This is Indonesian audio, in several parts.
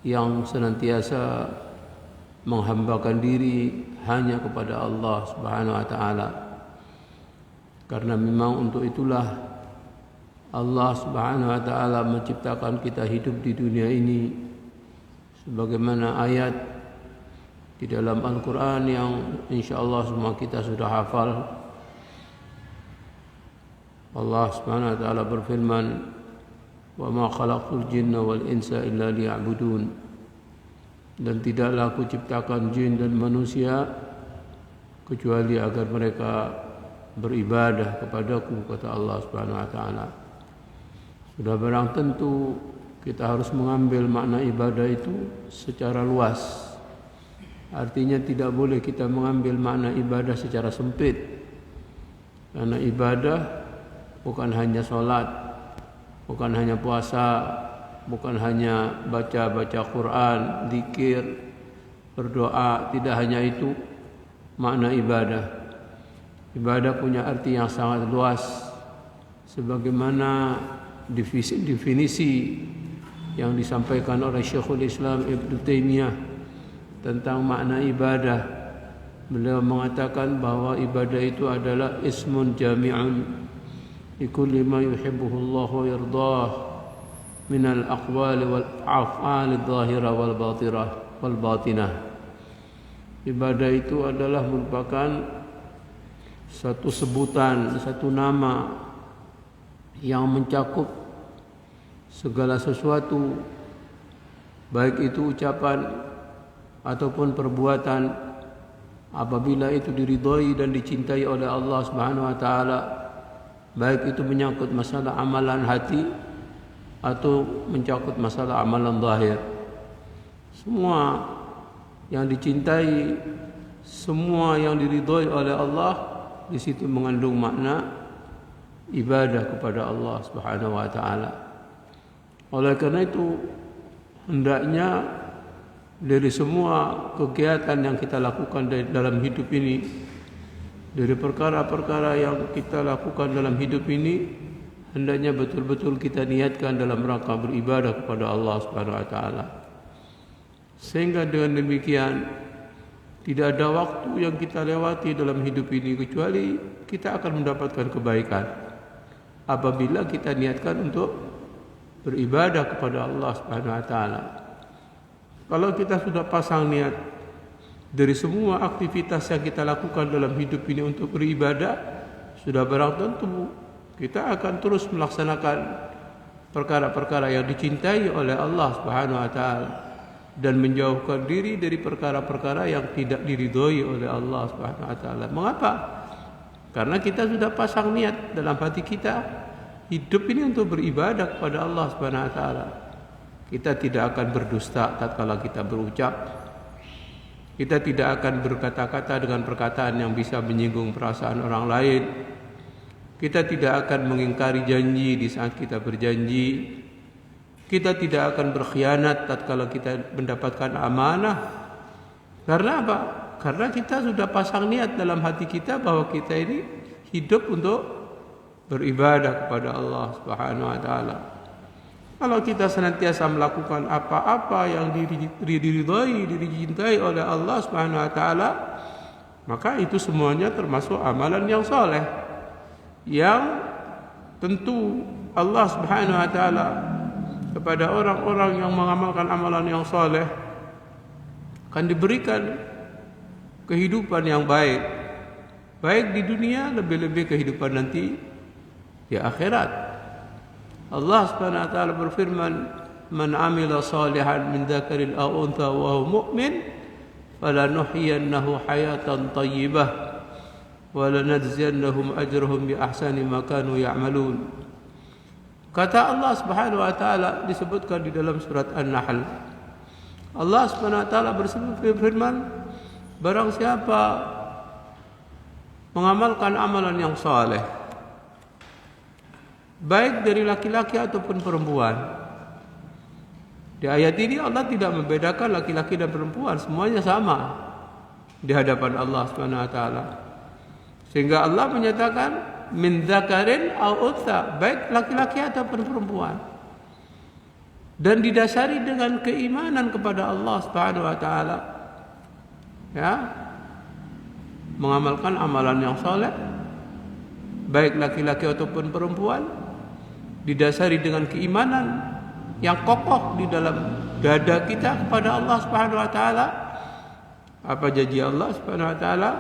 yang senantiasa menghambakan diri hanya kepada Allah Subhanahu wa taala. Karena memang untuk itulah Allah Subhanahu wa taala menciptakan kita hidup di dunia ini, sebagaimana ayat di dalam Al-Qur'an yang insyaallah semua kita sudah hafal. Allah Subhanahu wa taala berfirman, "Wa ma khalaqtul jinna wal insa illa liya'budun." Dan tidaklah aku ciptakan jin dan manusia kecuali agar mereka beribadah kepadaku, kata Allah Subhanahu wa taala. Sudah barang tentu kita harus mengambil makna ibadah itu secara luas. Artinya tidak boleh kita mengambil makna ibadah secara sempit. Karena ibadah bukan hanya sholat, bukan hanya puasa, bukan hanya baca-baca Quran, zikir, berdoa. Tidak hanya itu makna ibadah. Ibadah punya arti yang sangat luas, sebagaimana definisi yang disampaikan oleh Syekhul Islam Ibnu Taimiyah tentang makna ibadah. Beliau mengatakan bahwa ibadah itu adalah ismun jami'un likulli ma yuhibbuhu Allah wa yardah minal aqwali wal af'ali adh-dhahirah wal batinah. Ibadah itu adalah merupakan satu sebutan, satu nama yang mencakup segala sesuatu, baik itu ucapan ataupun perbuatan, apabila itu diridhai dan dicintai oleh Allah Subhanahu wa taala, baik itu menyangkut masalah amalan hati atau mencakup masalah amalan zahir. Semua yang dicintai, semua yang diridhai oleh Allah, di situ mengandung makna ibadah kepada Allah Subhanahu wa taala. Oleh karena itu, hendaknya dari semua kegiatan yang kita lakukan dalam hidup ini, dari perkara-perkara yang kita lakukan dalam hidup ini, hendaknya betul-betul kita niatkan dalam rangka beribadah kepada Allah Subhanahu wa taala. Sehingga dengan demikian tidak ada waktu yang kita lewati dalam hidup ini kecuali kita akan mendapatkan kebaikan apabila kita niatkan untuk beribadah kepada Allah Subhanahu wa taala. Kalau kita sudah pasang niat dari semua aktivitas yang kita lakukan dalam hidup ini untuk beribadah, sudah barang tentu kita akan terus melaksanakan perkara-perkara yang dicintai oleh Allah Subhanahu wa taala dan menjauhkan diri dari perkara-perkara yang tidak diridhoi oleh Allah Subhanahu wa taala. Mengapa? Karena kita sudah pasang niat dalam hati kita, hidup ini untuk beribadah kepada Allah Subhanahu wa taala. Kita tidak akan berdusta tatkala kita berucap. Kita tidak akan berkata-kata dengan perkataan yang bisa menyinggung perasaan orang lain. Kita tidak akan mengingkari janji di saat kita berjanji. Kita tidak akan berkhianat tatkala kita mendapatkan amanah. Karena apa? Karena kita sudah pasang niat dalam hati kita bahwa kita ini hidup untuk beribadah kepada Allah Subhanahu wa taala. Kalau kita senantiasa melakukan apa-apa yang diridhai, dicintai oleh Allah Subhanahu wa taala, maka itu semuanya termasuk amalan yang saleh, yang tentu Allah Subhanahu wa taala kepada orang-orang yang mengamalkan amalan yang saleh akan diberikan kehidupan yang baik di dunia, lebih-lebih kehidupan nanti di akhirat. Allah Subhanahu wa taala berfirman, "Man 'amila shalihan min dzakarin aw untha wa huwa mu'min, falanuhyiyannahu hayatan thayyibah wa lanajziyannahum ajrahum bi ahsani ma kanu ya'malun." Kata Allah Subhanahu wa taala disebutkan di dalam surat An-Nahl. Allah Subhanahu wa taala berfirman, barang siapa mengamalkan amalan yang saleh, baik dari laki-laki ataupun perempuan. Di ayat ini Allah tidak membedakan laki-laki dan perempuan, semuanya sama di hadapan Allah Subhanahu wa taala. Sehingga Allah menyatakan min dzakarin aw untha, baik laki-laki ataupun perempuan. dan didasari dengan keimanan kepada Allah Subhanahu wa taala. Ya. Mengamalkan amalan yang saleh baik laki-laki ataupun perempuan didasari dengan keimanan yang kokoh di dalam dada kita kepada Allah Subhanahu wa taala. Apa janji Allah Subhanahu wa taala?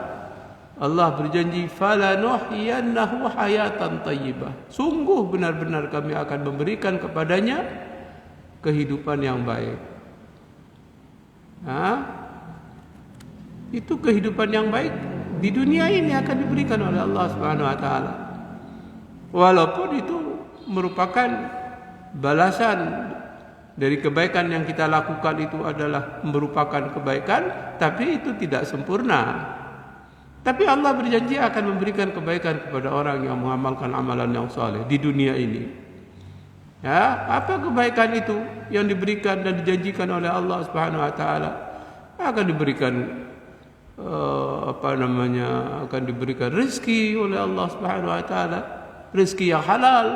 Allah berjanji falanuhyiyannahu hayatan thayyibah. Sungguh benar-benar kami akan memberikan kepadanya kehidupan yang baik. Itu kehidupan yang baik di dunia ini akan diberikan oleh Allah Subhanahu wa taala. Walaupun itu merupakan balasan dari kebaikan yang kita lakukan, itu adalah merupakan kebaikan, tapi itu tidak sempurna. Tapi Allah berjanji akan memberikan kebaikan kepada orang yang mengamalkan amalan yang saleh di dunia ini. Ya, apa kebaikan itu yang diberikan dan dijanjikan oleh Allah Subhanahu wa taala? Akan diberikan akan diberikan rezeki oleh Allah Subhanahu wa taala, rezeki yang halal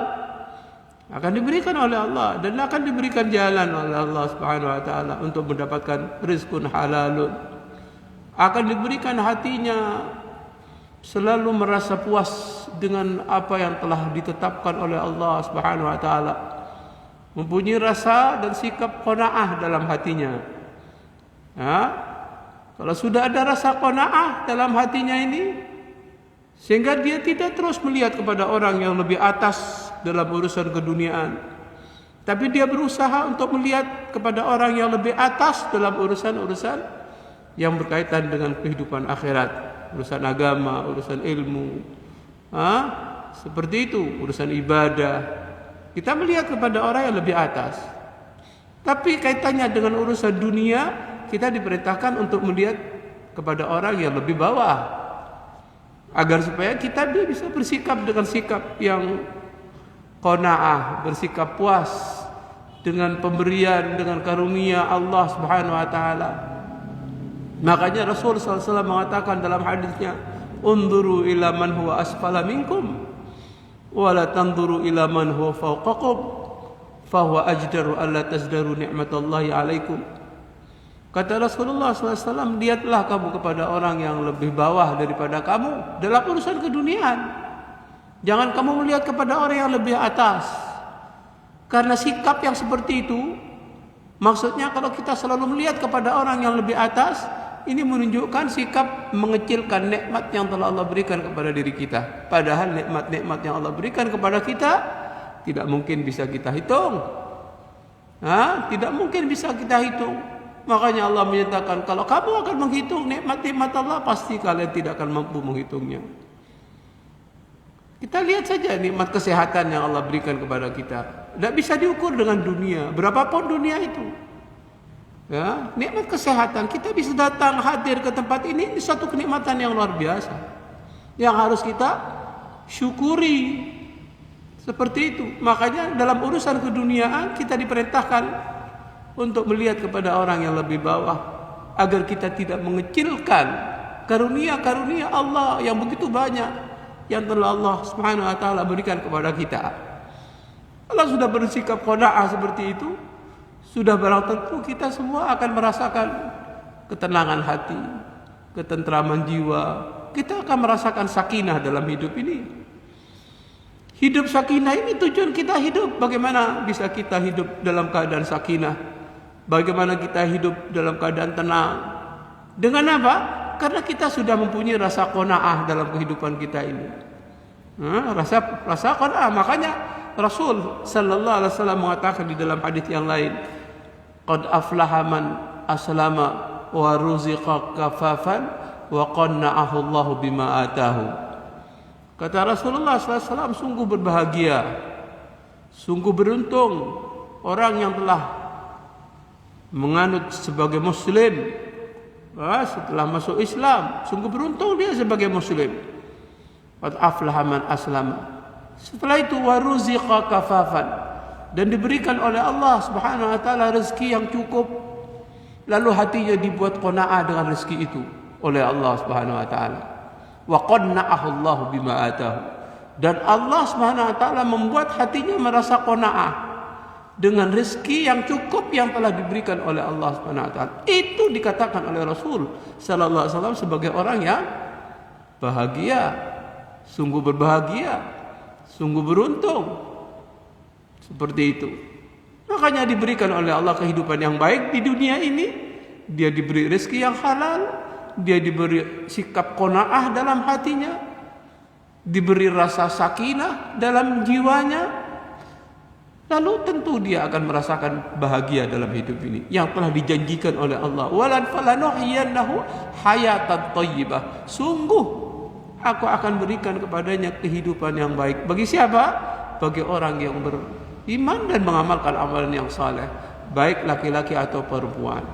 akan diberikan oleh Allah, dan akan diberikan jalan oleh Allah Subhanahu wa taala untuk mendapatkan rizqun halalun. Akan diberikan hatinya selalu merasa puas dengan apa yang telah ditetapkan oleh Allah Subhanahu wa taala. Mempunyai rasa dan sikap qanaah dalam hatinya. Kalau sudah ada rasa qanaah dalam hatinya ini, sehingga dia tidak terus melihat kepada orang yang lebih atas dalam urusan keduniaan, tapi dia berusaha untuk melihat kepada orang yang lebih atas dalam urusan-urusan yang berkaitan dengan kehidupan akhirat, urusan agama, urusan ilmu, seperti itu, urusan ibadah. Kita melihat kepada orang yang lebih atas. Tapi kaitannya dengan urusan dunia, kita diperintahkan untuk melihat kepada orang yang lebih bawah, agar supaya kita bisa bersikap dengan sikap yang qanaah, bersikap puas dengan pemberian, dengan karunia Allah Subhanahu wa taala. Makanya Rasul sallallahu alaihi wasallam mengatakan dalam hadisnya, "Unzuru ila man huwa asfala minkum wa la tanzuru ila man huwa fawqakum, fa huwa ajdaru alla tazdaru ni'matallahi 'alaikum." Kata Rasulullah SAW, lihatlah kamu kepada orang yang lebih bawah daripada kamu dalam urusan keduniaan. Jangan kamu melihat kepada orang yang lebih atas. Karena sikap yang seperti itu, maksudnya kalau kita selalu melihat kepada orang yang lebih atas, ini menunjukkan sikap mengecilkan nikmat yang telah Allah berikan kepada diri kita. Padahal nikmat-nikmat yang Allah berikan kepada kita tidak mungkin bisa kita hitung. Tidak mungkin bisa kita hitung. Makanya Allah menyatakan, kalau kamu akan menghitung nikmat-nikmat Allah, pasti kalian tidak akan mampu menghitungnya. Kita lihat saja nikmat kesehatan yang Allah berikan kepada kita. Tidak bisa diukur dengan dunia, berapapun dunia itu. Ya, nikmat kesehatan, kita bisa datang hadir ke tempat ini satu kenikmatan yang luar biasa, yang harus kita syukuri. Seperti itu. Makanya dalam urusan keduniaan kita diperintahkan untuk melihat kepada orang yang lebih bawah, agar kita tidak mengecilkan karunia-karunia Allah yang begitu banyak yang telah Allah Subhanahu wa taala berikan kepada kita. Allah sudah bersikap qanaah seperti itu, sudah barang tentu kita semua akan merasakan ketenangan hati, ketentraman jiwa. Kita akan merasakan sakinah dalam hidup ini. Hidup sakinah ini tujuan kita hidup. Bagaimana bisa kita hidup dalam keadaan sakinah? Bagaimana kita hidup dalam keadaan tenang? Dengan apa? Karena kita sudah mempunyai rasa qanaah dalam kehidupan kita ini. Rasa qanaah. Makanya Rasul sallallahu alaihi wasallam mengatakan di dalam hadis yang lain, "Qad aflaha man aslama wa ruziqa kafafan wa qanna'ahu Allahu bima atahu." Kata Rasulullah sallallahu alaihi wasallam, sungguh berbahagia, sungguh beruntung orang yang telah menganut sebagai muslim setelah masuk Islam. Sungguh beruntung dia sebagai muslim. Qad aflaha man aslama. Setelah itu waruziqa kafafan, dan diberikan oleh Allah Subhanahu wa taala rezeki yang cukup, lalu hatinya dibuat qanaah dengan rezeki itu oleh Allah Subhanahu wa taala. Wa qanna'ahu Allahu bima atahu, dan Allah Subhanahu wa taala membuat hatinya merasa qanaah dengan rezeki yang cukup yang telah diberikan oleh Allah Subhanahu wa taala. Itu dikatakan oleh Rasul sallallahu alaihi wasallam sebagai orang yang bahagia, sungguh berbahagia, sungguh beruntung. Seperti itu. Makanya diberikan oleh Allah kehidupan yang baik di dunia ini. Dia diberi rezeki yang halal, dia diberi sikap qanaah dalam hatinya, diberi rasa sakinah dalam jiwanya. Lalu tentu dia akan merasakan bahagia dalam hidup ini yang telah dijanjikan oleh Allah. Walan falanuhyiyannahu hayatan thayyibah. Sungguh aku akan berikan kepadanya kehidupan yang baik. Bagi siapa? Bagi orang yang beriman dan mengamalkan amalan yang saleh, baik laki-laki atau perempuan.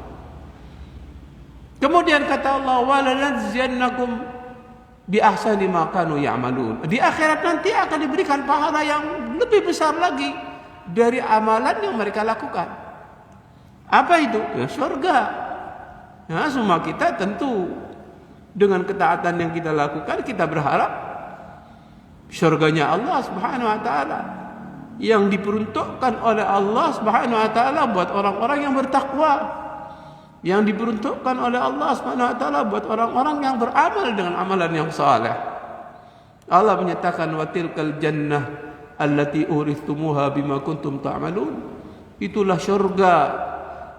Kemudian kata Allah, walanajziyannakum bi ahsani ma kanu ya'malun. Di akhirat nanti akan diberikan pahala yang lebih besar lagi dari amalan yang mereka lakukan. Apa itu? Ya surga. Ya, semua kita tentu dengan ketaatan yang kita lakukan kita berharap surganya Allah Subhanahu wa taala yang diperuntukkan oleh Allah Subhanahu wa taala buat orang-orang yang bertakwa, yang diperuntukkan oleh Allah Subhanahu wa taala buat orang-orang yang beramal dengan amalan yang saleh. Allah menyatakan wa tilkal jannah allati uristumuha bima kuntum ta'malun. Itulah surga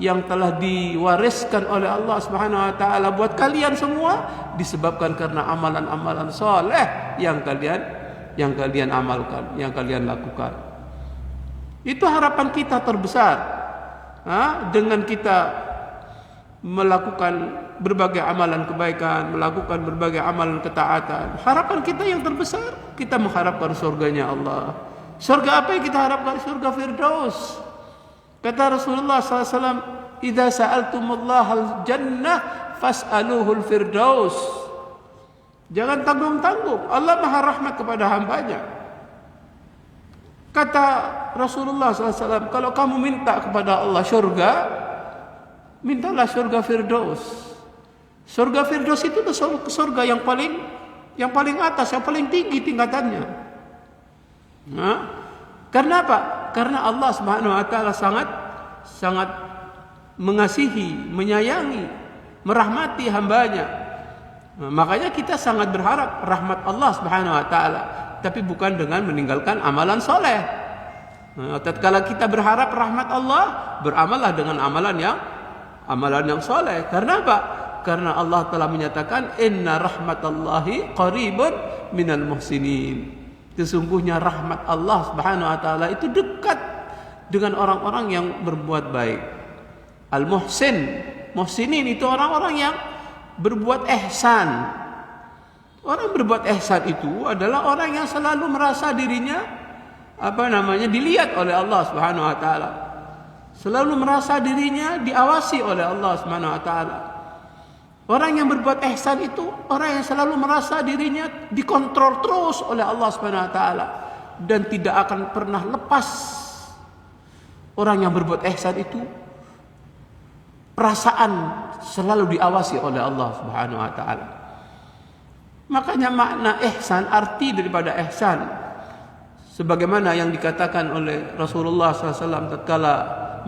yang telah diwariskan oleh Allah Subhanahu wa taala buat kalian semua disebabkan karena amalan-amalan saleh yang kalian amalkan, yang kalian lakukan. Itu harapan kita terbesar. Dengan kita melakukan berbagai amalan kebaikan, melakukan berbagai amalan ketaatan, harapan kita yang terbesar, kita mengharapkan surganya Allah. Surga apa yang kita harapkan? Surga Firdaus. Kata Rasulullah SAW, idza sa'altumullaha al-jannah fas'aluhul Firdaus. Jangan tanggung-tanggung, Allah maha rahmat kepada hambanya. Kata Rasulullah SAW, kalau kamu minta kepada Allah surga, mintalah surga Firdaus. Surga Firdaus itu surga yang paling atas, yang paling tinggi tingkatannya. Karena apa? Karena Allah Subhanahu wa taala sangat mengasihi, menyayangi, merahmati hambanya. Makanya kita sangat berharap rahmat Allah Subhanahu wa taala, tapi bukan dengan meninggalkan amalan soleh. Tatkala kita berharap rahmat Allah, beramallah dengan amalan yang soleh. Karena apa? Karena Allah telah menyatakan inna rahmatallahi qaribun minal muhsinin. Sesungguhnya rahmat Allah Subhanahu wa taala itu dekat dengan orang-orang yang berbuat baik. Al-muhsin, muhsinin itu orang-orang yang berbuat ihsan. Orang berbuat ihsan itu adalah orang yang selalu merasa dirinya dilihat oleh Allah Subhanahu wa taala. Selalu merasa dirinya diawasi oleh Allah Subhanahu wa taala. Orang yang berbuat ihsan itu orang yang selalu merasa dirinya dikontrol terus oleh Allah Subhanahu wa taala dan tidak akan pernah lepas. Orang yang berbuat ihsan itu perasaan selalu diawasi oleh Allah Subhanahu wa taala. Makanya makna ihsan, arti daripada ihsan sebagaimana yang dikatakan oleh Rasulullah SAW tatkala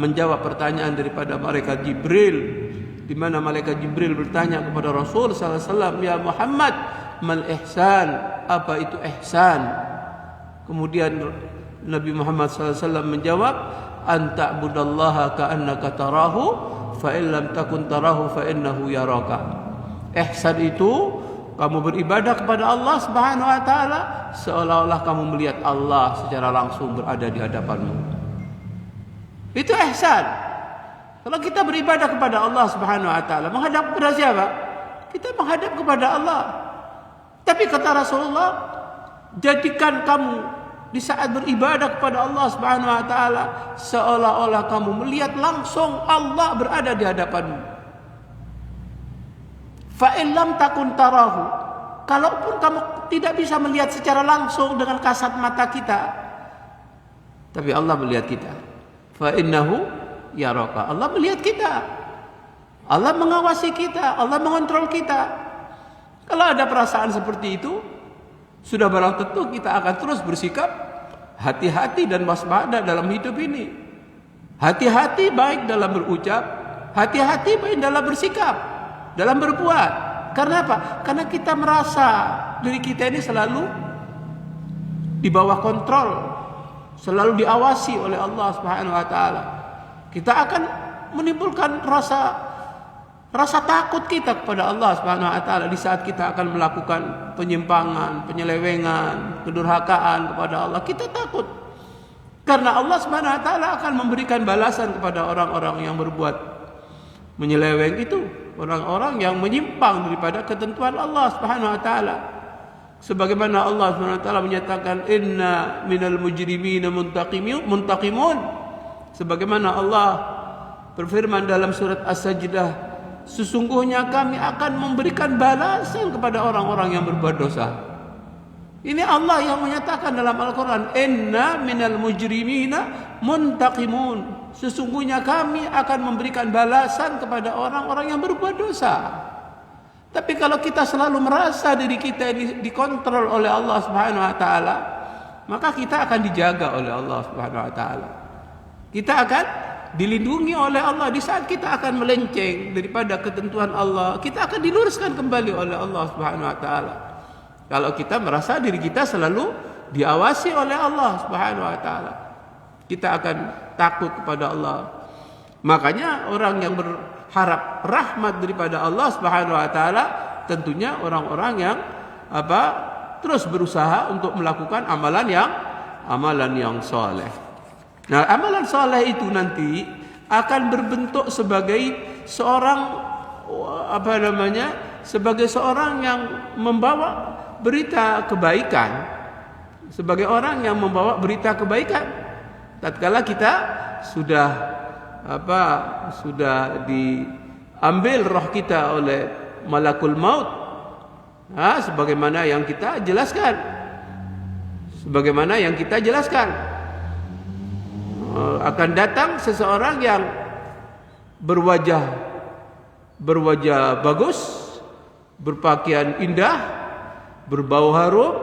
menjawab pertanyaan daripada malaikat Jibril, di mana malaikat Jibril bertanya kepada Rasul SAW, ya Muhammad, mal ihsan, apa itu ihsan? Kemudian Nabi Muhammad SAW menjawab, anta budallaha ka'annaka tarahu, fa in lam takun tarahu fa innahu yaraka. Ihsan itu kamu beribadah kepada Allah Subhanahu wa taala seolah-olah kamu melihat Allah secara langsung berada di hadapanmu. Itu ihsan. Kalau kita beribadah kepada Allah Subhanahu wa taala, menghadap kepada siapa? Kita menghadap kepada Allah. Tapi kata Rasulullah, jadikan kamu di saat beribadah kepada Allah Subhanahu wa taala seolah-olah kamu melihat langsung Allah berada di hadapanmu. Fa in lam takun tarahu, kalaupun kamu tidak bisa melihat secara langsung dengan kasat mata kita, tapi Allah melihat kita. Fa innahu yaraka, Allah melihat kita, Allah mengawasi kita, Allah mengontrol kita. Kalau ada perasaan seperti itu, sudah barang tentu kita akan terus bersikap hati-hati dan waspada dalam hidup ini. Hati-hati baik dalam berucap, hati-hati baik dalam bersikap, dalam berbuat. Karena apa? Karena kita merasa diri kita ini selalu di bawah kontrol, selalu diawasi oleh Allah Subhanahu wa taala. Kita akan menimbulkan rasa takut kita kepada Allah Subhanahu wa taala di saat kita akan melakukan penyimpangan, penyelewengan, kedurhakaan kepada Allah. Kita takut. Karena Allah Subhanahu wa taala akan memberikan balasan kepada orang-orang yang berbuat menyeleweng itu, orang-orang yang menyimpang daripada ketentuan Allah Subhanahu wa taala. Sebagaimana Allah Subhanahu wa taala menyatakan inna minal mujrimina muntaqimun. Sebagaimana Allah berfirman dalam surat As-Sajdah, sesungguhnya kami akan memberikan balasan kepada orang-orang yang berbuat dosa. Ini Allah yang menyatakan dalam Al-Quran, inna minal mujrimina muntaqimun. Sesungguhnya kami akan memberikan balasan kepada orang-orang yang berbuat dosa. Tapi kalau kita selalu merasa diri kita dikontrol oleh Allah Subhanahu wa taala, maka kita akan dijaga oleh Allah Subhanahu wa taala. Kita akan dilindungi oleh Allah. Di saat kita akan melenceng daripada ketentuan Allah, kita akan diluruskan kembali oleh Allah Subhanahu wa taala. Kalau kita merasa diri kita selalu diawasi oleh Allah Subhanahu wa taala, kita akan takut kepada Allah. Makanya orang yang berharap rahmat daripada Allah Subhanahu wa taala tentunya orang-orang yang terus berusaha untuk melakukan amalan yang saleh. Nah, amalan saleh itu nanti akan berbentuk sebagai seorang sebagai seorang yang membawa berita kebaikan, sebagai orang yang membawa berita kebaikan. Tatkala kita sudah diambil roh kita oleh malakul maut, sebagaimana yang kita jelaskan, akan datang seseorang yang berwajah bagus, berpakaian indah, berbau harum,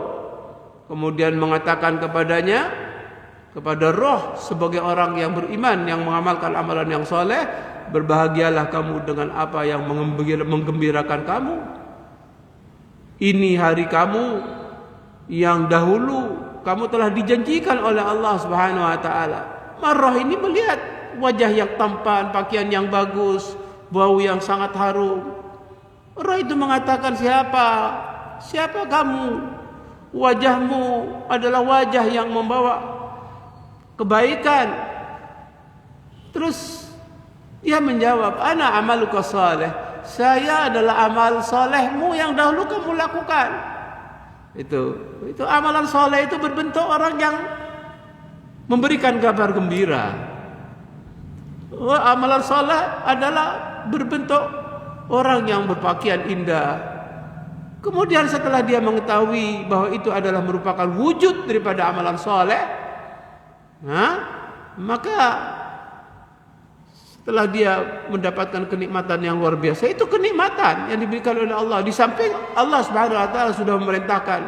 kemudian mengatakan kepada roh sebagai orang yang beriman yang mengamalkan amalan yang soleh, berbahagialah kamu dengan apa yang menggembirakan kamu. Ini hari kamu yang dahulu kamu telah dijanjikan oleh Allah Subhanahu wa taala. Roh ini melihat wajah yang tampan, pakaian yang bagus, bau yang sangat harum. Roh itu mengatakan, siapa kamu? Wajahmu adalah wajah yang membawa kebaikan. Terus dia menjawab, ana amaluka saleh. Saya adalah amal salehmu yang dahulu kamu lakukan. Itu amalan saleh itu berbentuk orang yang memberikan kabar gembira. Amalan saleh adalah berbentuk orang yang berpakaian indah. Kemudian setelah dia mengetahui bahwa itu adalah merupakan wujud daripada amalan saleh, maka setelah dia mendapatkan kenikmatan yang luar biasa, itu kenikmatan yang diberikan oleh Allah. Di samping Allah Subhanahu wa taala sudah memerintahkan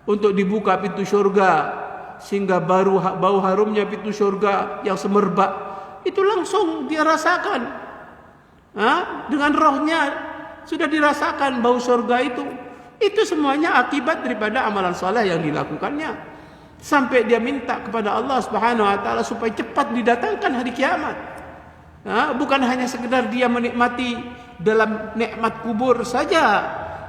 untuk dibuka pintu surga, sehingga bau harumnya pintu surga yang semerbak itu langsung dia rasakan. Dengan rohnya sudah dirasakan bau surga itu. Itu semuanya akibat daripada amalan saleh yang dilakukannya. Sampai dia minta kepada Allah Subhanahu wa taala supaya cepat didatangkan hari kiamat. Bukan hanya sekedar dia menikmati dalam nikmat kubur saja,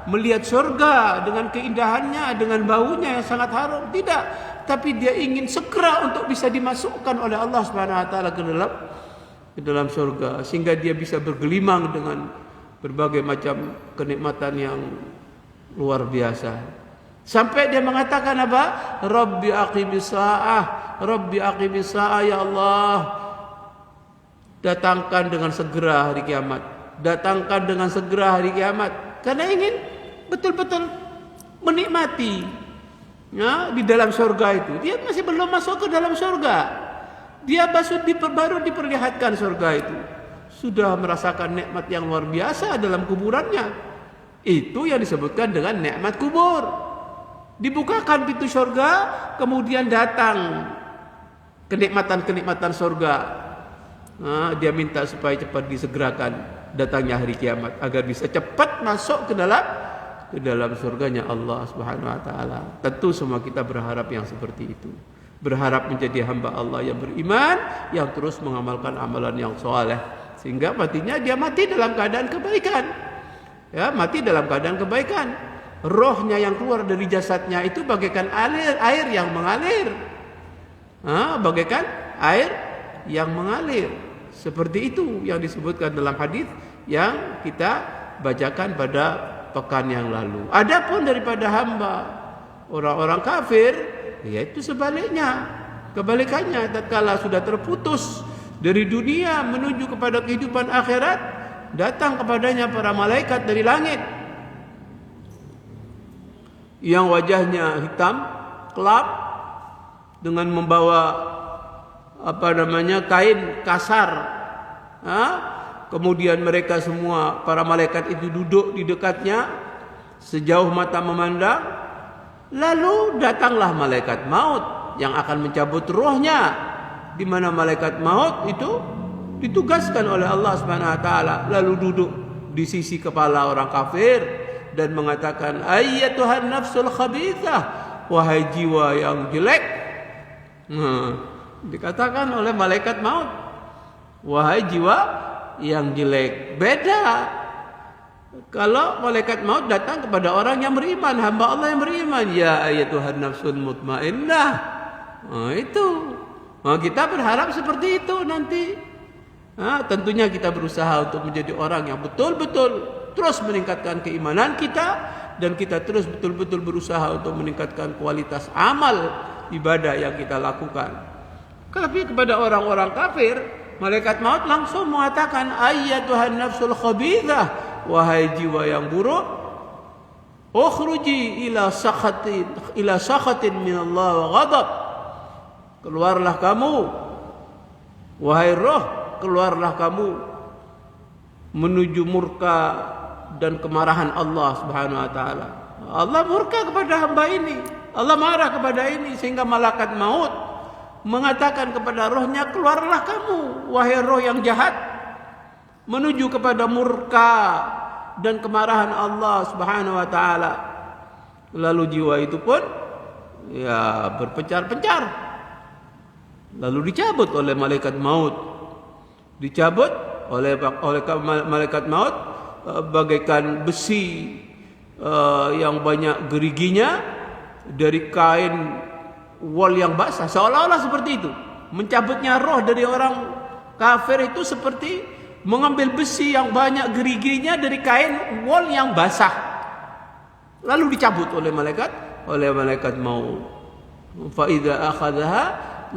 melihat surga dengan keindahannya, dengan baunya yang sangat harum, tidak. Tapi dia ingin segera untuk bisa dimasukkan oleh Allah Subhanahu wa taala ke dalam surga, sehingga dia bisa bergelimang dengan berbagai macam kenikmatan yang luar biasa. Sampai dia mengatakan apa? Rabbi aqimis sa'ah, Rabbi aqimis sa'ah, ya Allah, datangkan dengan segera hari kiamat. Datangkan dengan segera hari kiamat. Karena ingin betul-betul menikmati di dalam surga itu. Dia masih belum masuk ke dalam surga. Dia baru diperlihatkan surga itu. Sudah merasakan nikmat yang luar biasa dalam kuburannya. Itu yang disebutkan dengan nikmat kubur. Dibukakan pintu surga, kemudian datang kenikmatan-kenikmatan surga. Dia minta supaya cepat disegerakan datangnya hari kiamat agar bisa cepat masuk ke dalam surganya Allah Subhanahu wa taala. Tentu semua kita berharap yang seperti itu. Berharap menjadi hamba Allah yang beriman, yang terus mengamalkan amalan yang soleh, sehingga matinya dia mati dalam keadaan kebaikan. Ya, mati dalam keadaan kebaikan. Rohnya yang keluar dari jasadnya itu bagaikan air yang mengalir. Bagaikan air yang mengalir. Seperti itu yang disebutkan dalam hadis yang kita bacakan pada pekan yang lalu. Adapun daripada hamba orang-orang kafir, yaitu sebaliknya, kebalikannya, tatkala sudah terputus dari dunia menuju kepada kehidupan akhirat, datang kepadanya para malaikat dari langit yang wajahnya hitam kelap dengan membawa kain kasar. Kemudian mereka semua para malaikat itu duduk di dekatnya sejauh mata memandang. Lalu datanglah malaikat maut yang akan mencabut rohnya, di mana malaikat maut itu ditugaskan oleh Allah Subhanahu wa taala, lalu duduk di sisi kepala orang kafir dan mengatakan, ayyatuhan nafsul khabithah, wahai jiwa yang jelek. Dikatakan oleh malaikat maut, wahai jiwa yang jelek. Beda kalau malaikat maut datang kepada orang yang beriman, hamba Allah yang beriman, ya ayyatuhan nafsul mutmainnah. Itu. Kita berharap seperti itu nanti. Tentunya kita berusaha untuk menjadi orang yang betul-betul terus meningkatkan keimanan kita, dan kita terus betul-betul berusaha untuk meningkatkan kualitas amal ibadah yang kita lakukan. Tapi kepada orang-orang kafir, malaikat maut langsung mengatakan, ayyatuhan nafsul khabithah, wahai jiwa yang buruk, ukhruji ila sakhatin min Allah wa ghadab. Keluarlah kamu, wahai roh, keluarlah kamu menuju murka dan kemarahan Allah Subhanahu wa taala. Allah murka kepada hamba ini, Allah marah kepada ini, sehingga malaikat maut mengatakan kepada rohnya, keluarlah kamu, wahai roh yang jahat, menuju kepada murka dan kemarahan Allah Subhanahu wa taala. Lalu jiwa itu pun berpencar-pencar, lalu dicabut oleh malaikat maut. Dicabut oleh malaikat maut bagaikan besi yang banyak geriginya dari kain wol yang basah, seolah-olah seperti itu. Mencabutnya roh dari orang kafir itu seperti mengambil besi yang banyak geriginya dari kain wol yang basah, lalu dicabut oleh malaikat maut. Fa idza akhadhaha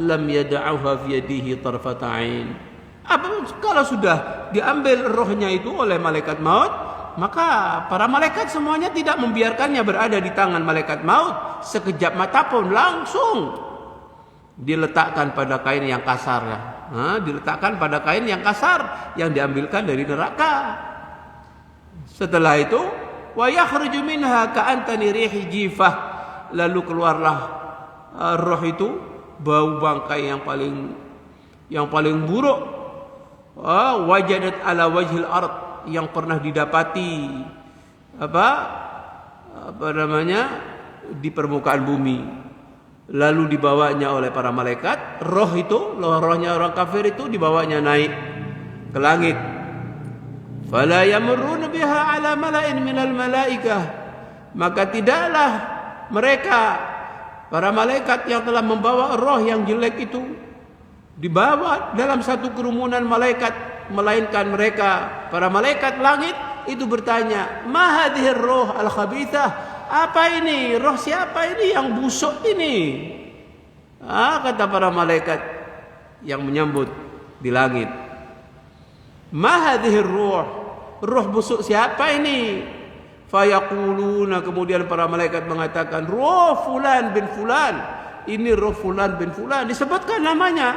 lam yad'uha fi yadihi tarfat 'ain. Kalau sudah diambil rohnya itu oleh malaikat maut, maka para malaikat semuanya tidak membiarkannya berada di tangan malaikat maut sekejap mata pun, langsung diletakkan pada kain yang kasar. Diletakkan pada kain yang kasar yang diambilkan dari neraka. Setelah itu, wa yakhruju minha ka'antani rihi jifah, lalu keluarlah roh itu bau bangkai yang paling buruk. Wajadat ala wajhil ard, yang pernah didapati di permukaan bumi. Lalu dibawanya oleh para malaikat, rohnya orang kafir itu dibawanya naik ke langit. Fala yamurruna biha ala mala'in minal malaikah, maka tidaklah mereka, para malaikat yang telah membawa roh yang jelek itu, dibawa dalam satu kerumunan malaikat, melainkan mereka, para malaikat langit itu bertanya, ma hadhir roh al-khabithah, apa ini, roh siapa ini yang busuk ini? Kata para malaikat yang menyambut di langit, ma hadhir roh busuk siapa ini? Fayaquluna, kemudian para malaikat mengatakan, roh fulan bin fulan, ini roh fulan bin fulan. Disebutkan namanya,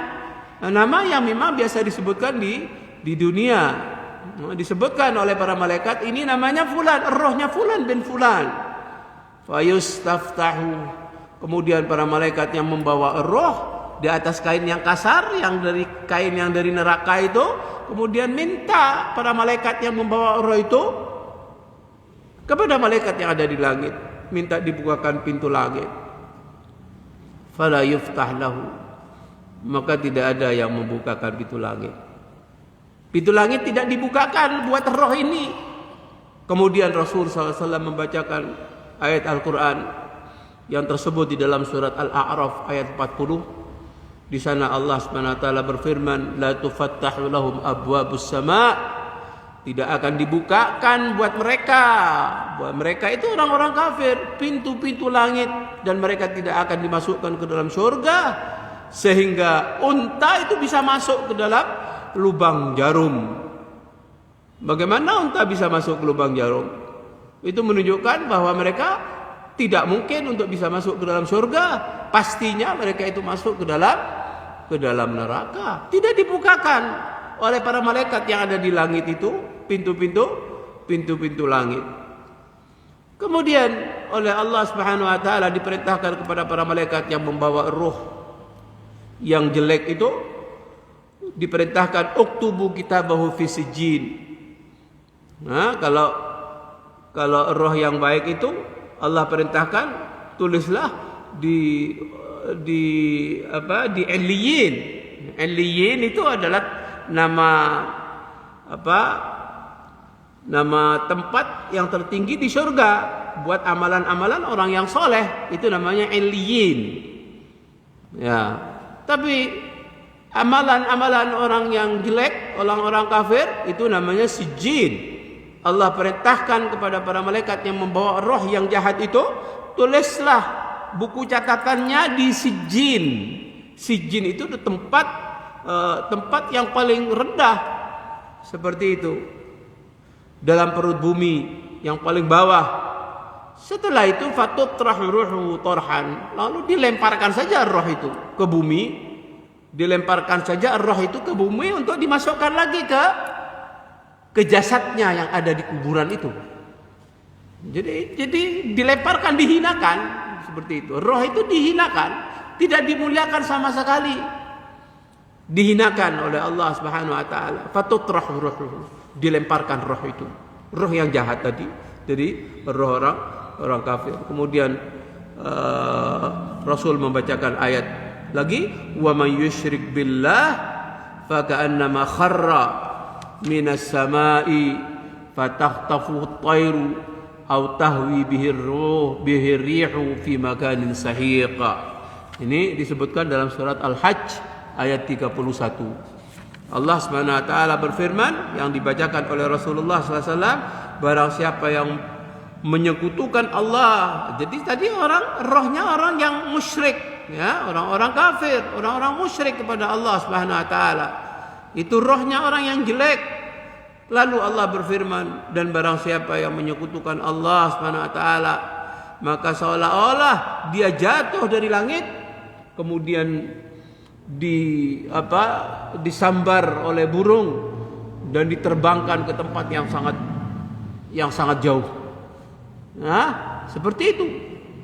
nama yang memang biasa disebutkan di dunia. Disebutkan oleh para malaikat, ini namanya fulan, rohnya fulan bin fulan. Fayustaftahu, kemudian para malaikat yang membawa roh di atas kain yang kasar, kain yang dari neraka itu, kemudian minta para malaikat yang membawa roh itu kepada malaikat yang ada di langit, minta dibukakan pintu langit. Fala yuftah lahu, maka tidak ada yang membukakan pintu langit. Pintu langit tidak dibukakan buat roh ini. Kemudian Rasul SAW membacakan ayat Al-Quran yang tersebut di dalam surat Al-A'raf ayat 40. Di sana Allah SWT berfirman, la tufattahu lahum abwabus sama', tidak akan dibukakan buat mereka. Buat mereka itu orang-orang kafir, pintu-pintu langit, dan mereka tidak akan dimasukkan ke dalam surga sehingga unta itu bisa masuk ke dalam lubang jarum. Bagaimana unta bisa masuk ke lubang jarum? Itu menunjukkan bahwa mereka tidak mungkin untuk bisa masuk ke dalam surga. Pastinya mereka itu masuk ke dalam neraka. Tidak dibukakan oleh para malaikat yang ada di langit itu pintu-pintu langit. Kemudian oleh Allah Subhanahu wa taala diperintahkan kepada para malaikat yang membawa ruh yang jelek itu, diperintahkan uktubu kitabahu fi sijjin. Nah, kalau roh yang baik itu Allah perintahkan tulislah di Illiyin. Illiyin itu adalah nama tempat yang tertinggi di surga buat amalan-amalan orang yang soleh, itu namanya Illiyin. Ya, tapi amalan-amalan orang yang jelek, orang-orang kafir, itu namanya sijjin. Allah perintahkan kepada para malaikat yang membawa roh yang jahat itu, tulislah buku catatannya di sijjin. Sijjin itu tempat yang paling rendah, seperti itu, dalam perut bumi yang paling bawah. Setelah itu fatutrahu ruhu torhan, lalu dilemparkan saja roh itu ke bumi, dilemparkan saja roh itu ke bumi untuk dimasukkan lagi ke jasadnya yang ada di kuburan itu. Jadi dilemparkan, dihinakan, seperti itu. Roh itu dihinakan, tidak dimuliakan sama sekali. Dihinakan oleh Allah Subhanahu wa taala. Fatutrahu ruhu, dilemparkan roh itu. Roh yang jahat tadi, jadi roh orang kafir. Kemudian Rasul membacakan ayat lagi, wa may yusyrik billah fa ka'annama kharra minas sama'i fatakhtafu at-tayru aw tahwi bihi rihu fi makanin sahiqa. Ini disebutkan dalam surat Al-Hajj ayat 31. Allah Subhanahu wa taala berfirman yang dibacakan oleh Rasulullah sallallahu alaihi wasallam, barang siapa yang menyekutukan Allah. Jadi tadi rohnya orang yang musyrik, ya, orang-orang kafir, orang-orang musyrik kepada Allah Subhanahu wa taala. Itu rohnya orang yang jelek. Lalu Allah berfirman, dan barang siapa yang menyekutukan Allah Subhanahu wa taala, maka seolah-olah dia jatuh dari langit, kemudian disambar oleh burung dan diterbangkan ke tempat yang sangat jauh. Nah, seperti itu.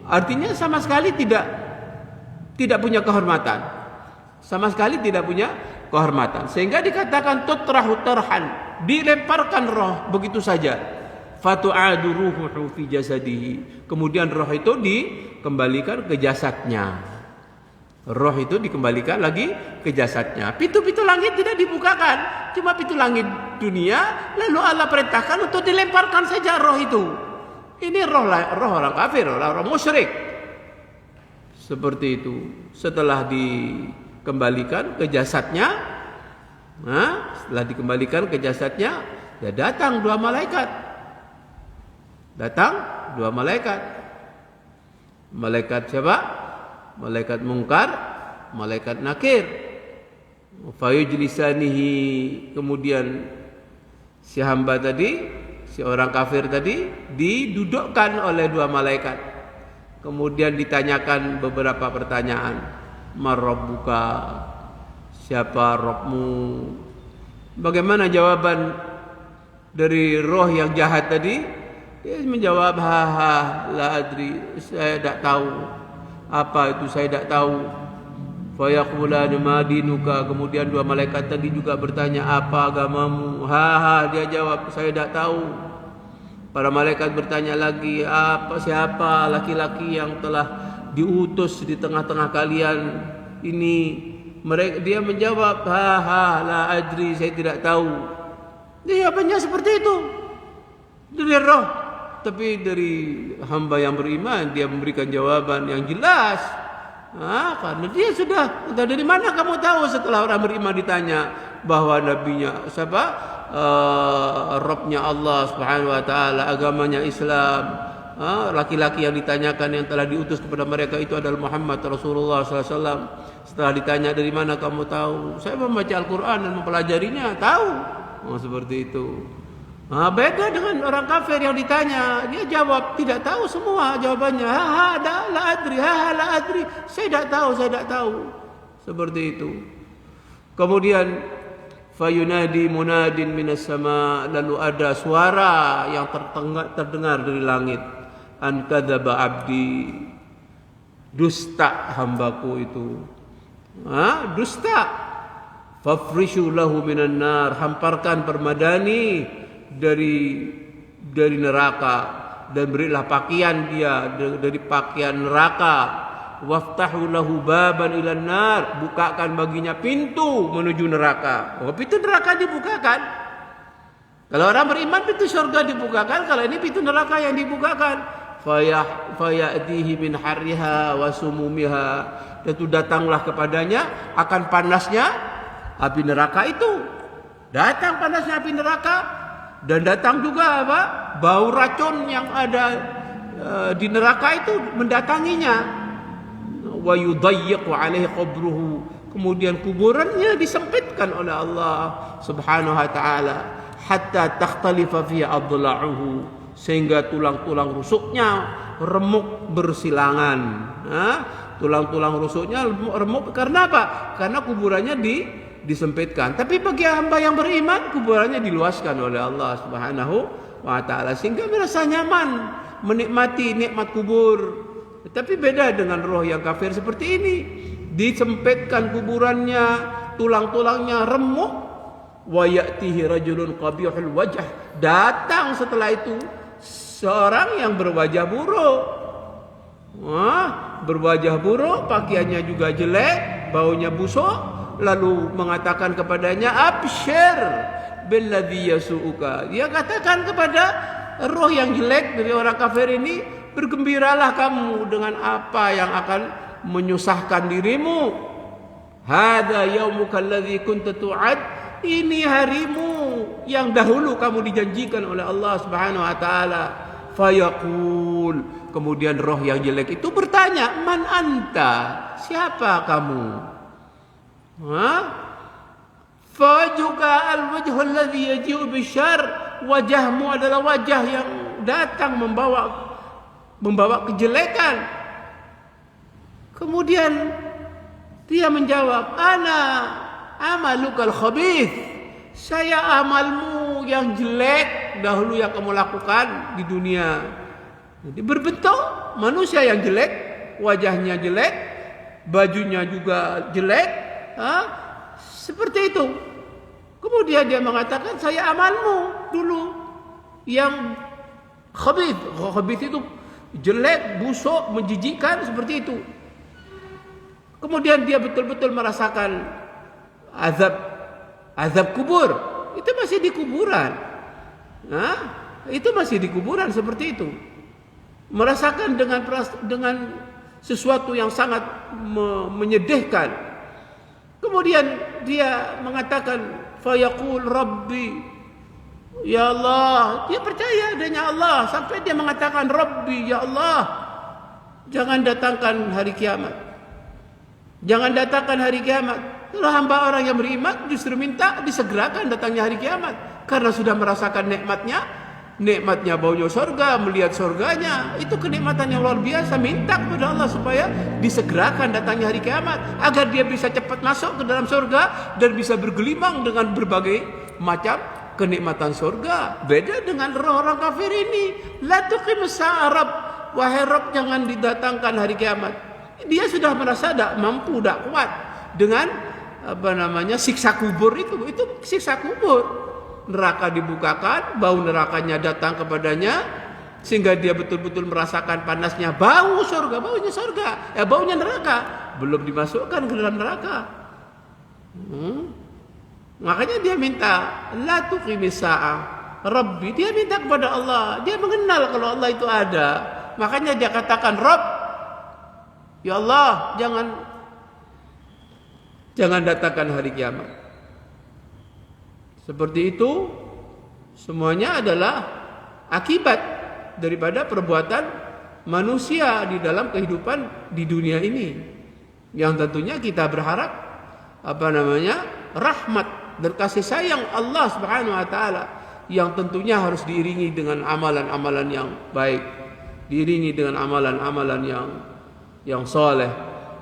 Artinya sama sekali tidak punya kehormatan. Sama sekali tidak punya kehormatan. Sehingga dikatakan tutrahu tarhan, dilemparkan roh begitu saja. Fatu'adu ruhuhu fi jasadihi. Kemudian roh itu dikembalikan ke jasadnya. Roh itu dikembalikan lagi ke jasadnya. Pintu-pintu langit tidak dibukakan, cuma pintu langit dunia. Lalu Allah perintahkan untuk dilemparkan saja roh itu. Ini roh orang kafir, orang musyrik. Seperti itu. Setelah dikembalikan ke jasadnya, setelah dikembalikan ke jasadnya, ya datang dua malaikat. Malaikat siapa? Malaikat mungkar, malaikat nakir. Fayujlisanihi, kemudian si hamba tadi, si orang kafir tadi didudukkan oleh dua malaikat. Kemudian ditanyakan beberapa pertanyaan. Marabbuka, siapa Rabbmu? Bagaimana jawaban dari roh yang jahat tadi? Dia menjawab, la adri, saya tidak tahu. Apa itu saya tidak tahu. Fayaqulani ma dinuka. Kemudian dua malaikat tadi juga bertanya, apa agamamu? Dia jawab, saya tidak tahu. Para malaikat bertanya lagi, siapa laki-laki yang telah diutus di tengah-tengah kalian ini? Dia menjawab, la adri, saya tidak tahu. Jawabannya seperti itu dari roh. Tapi dari hamba yang beriman, dia memberikan jawaban yang jelas. Karena dia sudah, entah dari mana kamu tahu setelah orang beriman ditanya bahwa nabinya siapa? Robnya Allah Subhanahu wa taala, agamanya Islam. Laki-laki yang ditanyakan yang telah diutus kepada mereka itu adalah Muhammad Rasulullah SAW. Setelah ditanya dari mana kamu tahu? Saya membaca Al-Quran dan mempelajarinya, tahu. Seperti itu. Beda dengan orang kafir yang ditanya, dia jawab tidak tahu semua jawabannya. La adri, saya tidak tahu. Seperti itu. Kemudian fayunadi munadin minas sama, lalu ada suara yang terdengar dari langit. An kadzaba abdi, dusta hambaku itu. Dusta. Fafrishu lahu minan nar, hamparkan permadani dari neraka dan berilah pakaian dia dari pakaian neraka. Waftahu lahu baban ilan nar, bukakan baginya pintu menuju neraka. Pintu neraka dibukakan. Kalau orang beriman pintu surga dibukakan, kalau ini pintu neraka yang dibukakan. Fayatihi min harriha wa sumumiha, dan itu datanglah kepadanya akan panasnya api neraka itu. Datang panasnya api neraka, dan datang juga bau racun yang ada di neraka itu mendatanginya. Wa yudayyiqu alaihi qabruhu, kemudian kuburannya disempitkan oleh Allah Subhanahu wa taala, hatta takhtalifa fi adla'uhu, sehingga tulang-tulang rusuknya remuk bersilangan. Tulang-tulang rusuknya remuk karena apa? Karena kuburannya disempitkan. Tapi bagi hamba yang beriman, kuburannya diluaskan oleh Allah Subhanahu wa taala sehingga merasa nyaman menikmati nikmat kubur. Tapi beda dengan roh yang kafir seperti ini, disempitkan kuburannya, tulang-tulangnya remuk. Wa ya'tihi rajulun qabihul wajh, datang setelah itu seorang yang berwajah buruk. Berwajah buruk, pakaiannya juga jelek, baunya busuk. Lalu mengatakan kepadanya, absyir billadzi yasu'uka. Dia katakan kepada roh yang jelek dari orang kafir ini, bergembiralah kamu dengan apa yang akan menyusahkan dirimu. Hadza yaumuka alladzi kunta tu'ad, ini harimu yang dahulu kamu dijanjikan oleh Allah Subhanahu wa taala. Fayaqul, kemudian roh yang jelek itu bertanya, man anta, siapa kamu? Fajuka al-wajhu alladhi yaji'u bisyarr, wajahmu adalah wajah yang datang membawa kejelekan. Kemudian dia menjawab, ana amalukal khabith, saya amalmu yang jelek dahulu yang kamu lakukan di dunia. Jadi berbentuk manusia yang jelek, wajahnya jelek, bajunya juga jelek. Seperti itu. Kemudian dia mengatakan, saya amalmu dulu yang khabith. Khabith itu jelek, busuk, menjijikkan, seperti itu. Kemudian dia betul-betul merasakan azab kubur. Itu masih di kuburan. Itu masih di kuburan seperti itu. Merasakan dengan sesuatu yang sangat menyedihkan. Kemudian dia mengatakan, fayaqul rabbi, ya Allah. Dia percaya adanya Allah sampai dia mengatakan, rabbi, ya Allah, jangan datangkan hari kiamat. Jangan datangkan hari kiamat. Kalau hamba orang yang beriman justru minta disegerakan datangnya hari kiamat, karena sudah merasakan nikmatnya baunya surga, melihat surganya, itu kenikmatan yang luar biasa. Minta kepada Allah supaya disegerakan datangnya hari kiamat, agar dia bisa cepat masuk ke dalam surga dan bisa bergelimang dengan berbagai macam kenikmatan surga. Beda dengan orang kafir ini. La tuqimus sa'arab, wahai Rabb, jangan didatangkan hari kiamat. Dia sudah merasa tak mampu, tak kuat. dengan siksa kubur itu siksa kubur. Neraka dibukakan, bau nerakanya datang kepadanya sehingga dia betul-betul merasakan panasnya bau surga, baunya surga, baunya neraka, belum dimasukkan ke dalam neraka. Makanya dia minta la tuqimis sa'ah Rabbi, dia minta kepada Allah, dia mengenal kalau Allah itu ada. Makanya dia katakan, Rabb, ya Allah, jangan datangkan hari kiamat. Seperti itu semuanya adalah akibat daripada perbuatan manusia di dalam kehidupan di dunia ini. Yang tentunya kita berharap rahmat dan kasih sayang Allah Subhanahu wa taala yang tentunya harus diiringi dengan amalan-amalan yang baik, diiringi dengan amalan-amalan yang saleh.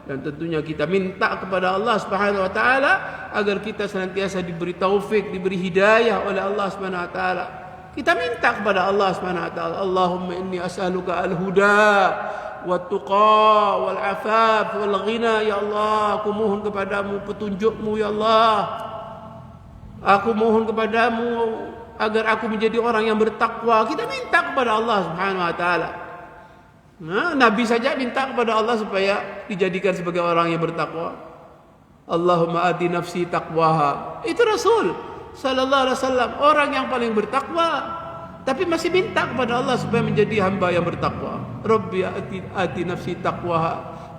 Dan tentunya kita minta kepada Allah Subhanahu wa taala agar kita senantiasa diberi taufik, diberi hidayah oleh Allah Subhanahu wa taala. Kita minta kepada Allah Subhanahu wa taala, Allahumma inni as'aluka al-huda wat-tuqa wal-afaf wal-ghina. Ya Allah, aku mohon kepadamu petunjukmu ya Allah. Aku mohon kepadamu agar aku menjadi orang yang bertakwa. Kita minta kepada Allah Subhanahu wa taala. Nabi saja minta kepada Allah supaya dijadikan sebagai orang yang bertakwa. Allahumma ati nafsi taqwaha. Itu Rasul sallallahu alaihi wasallam, orang yang paling bertakwa, tapi masih minta kepada Allah supaya menjadi hamba yang bertakwa. Rabbi ati nafsi taqwaha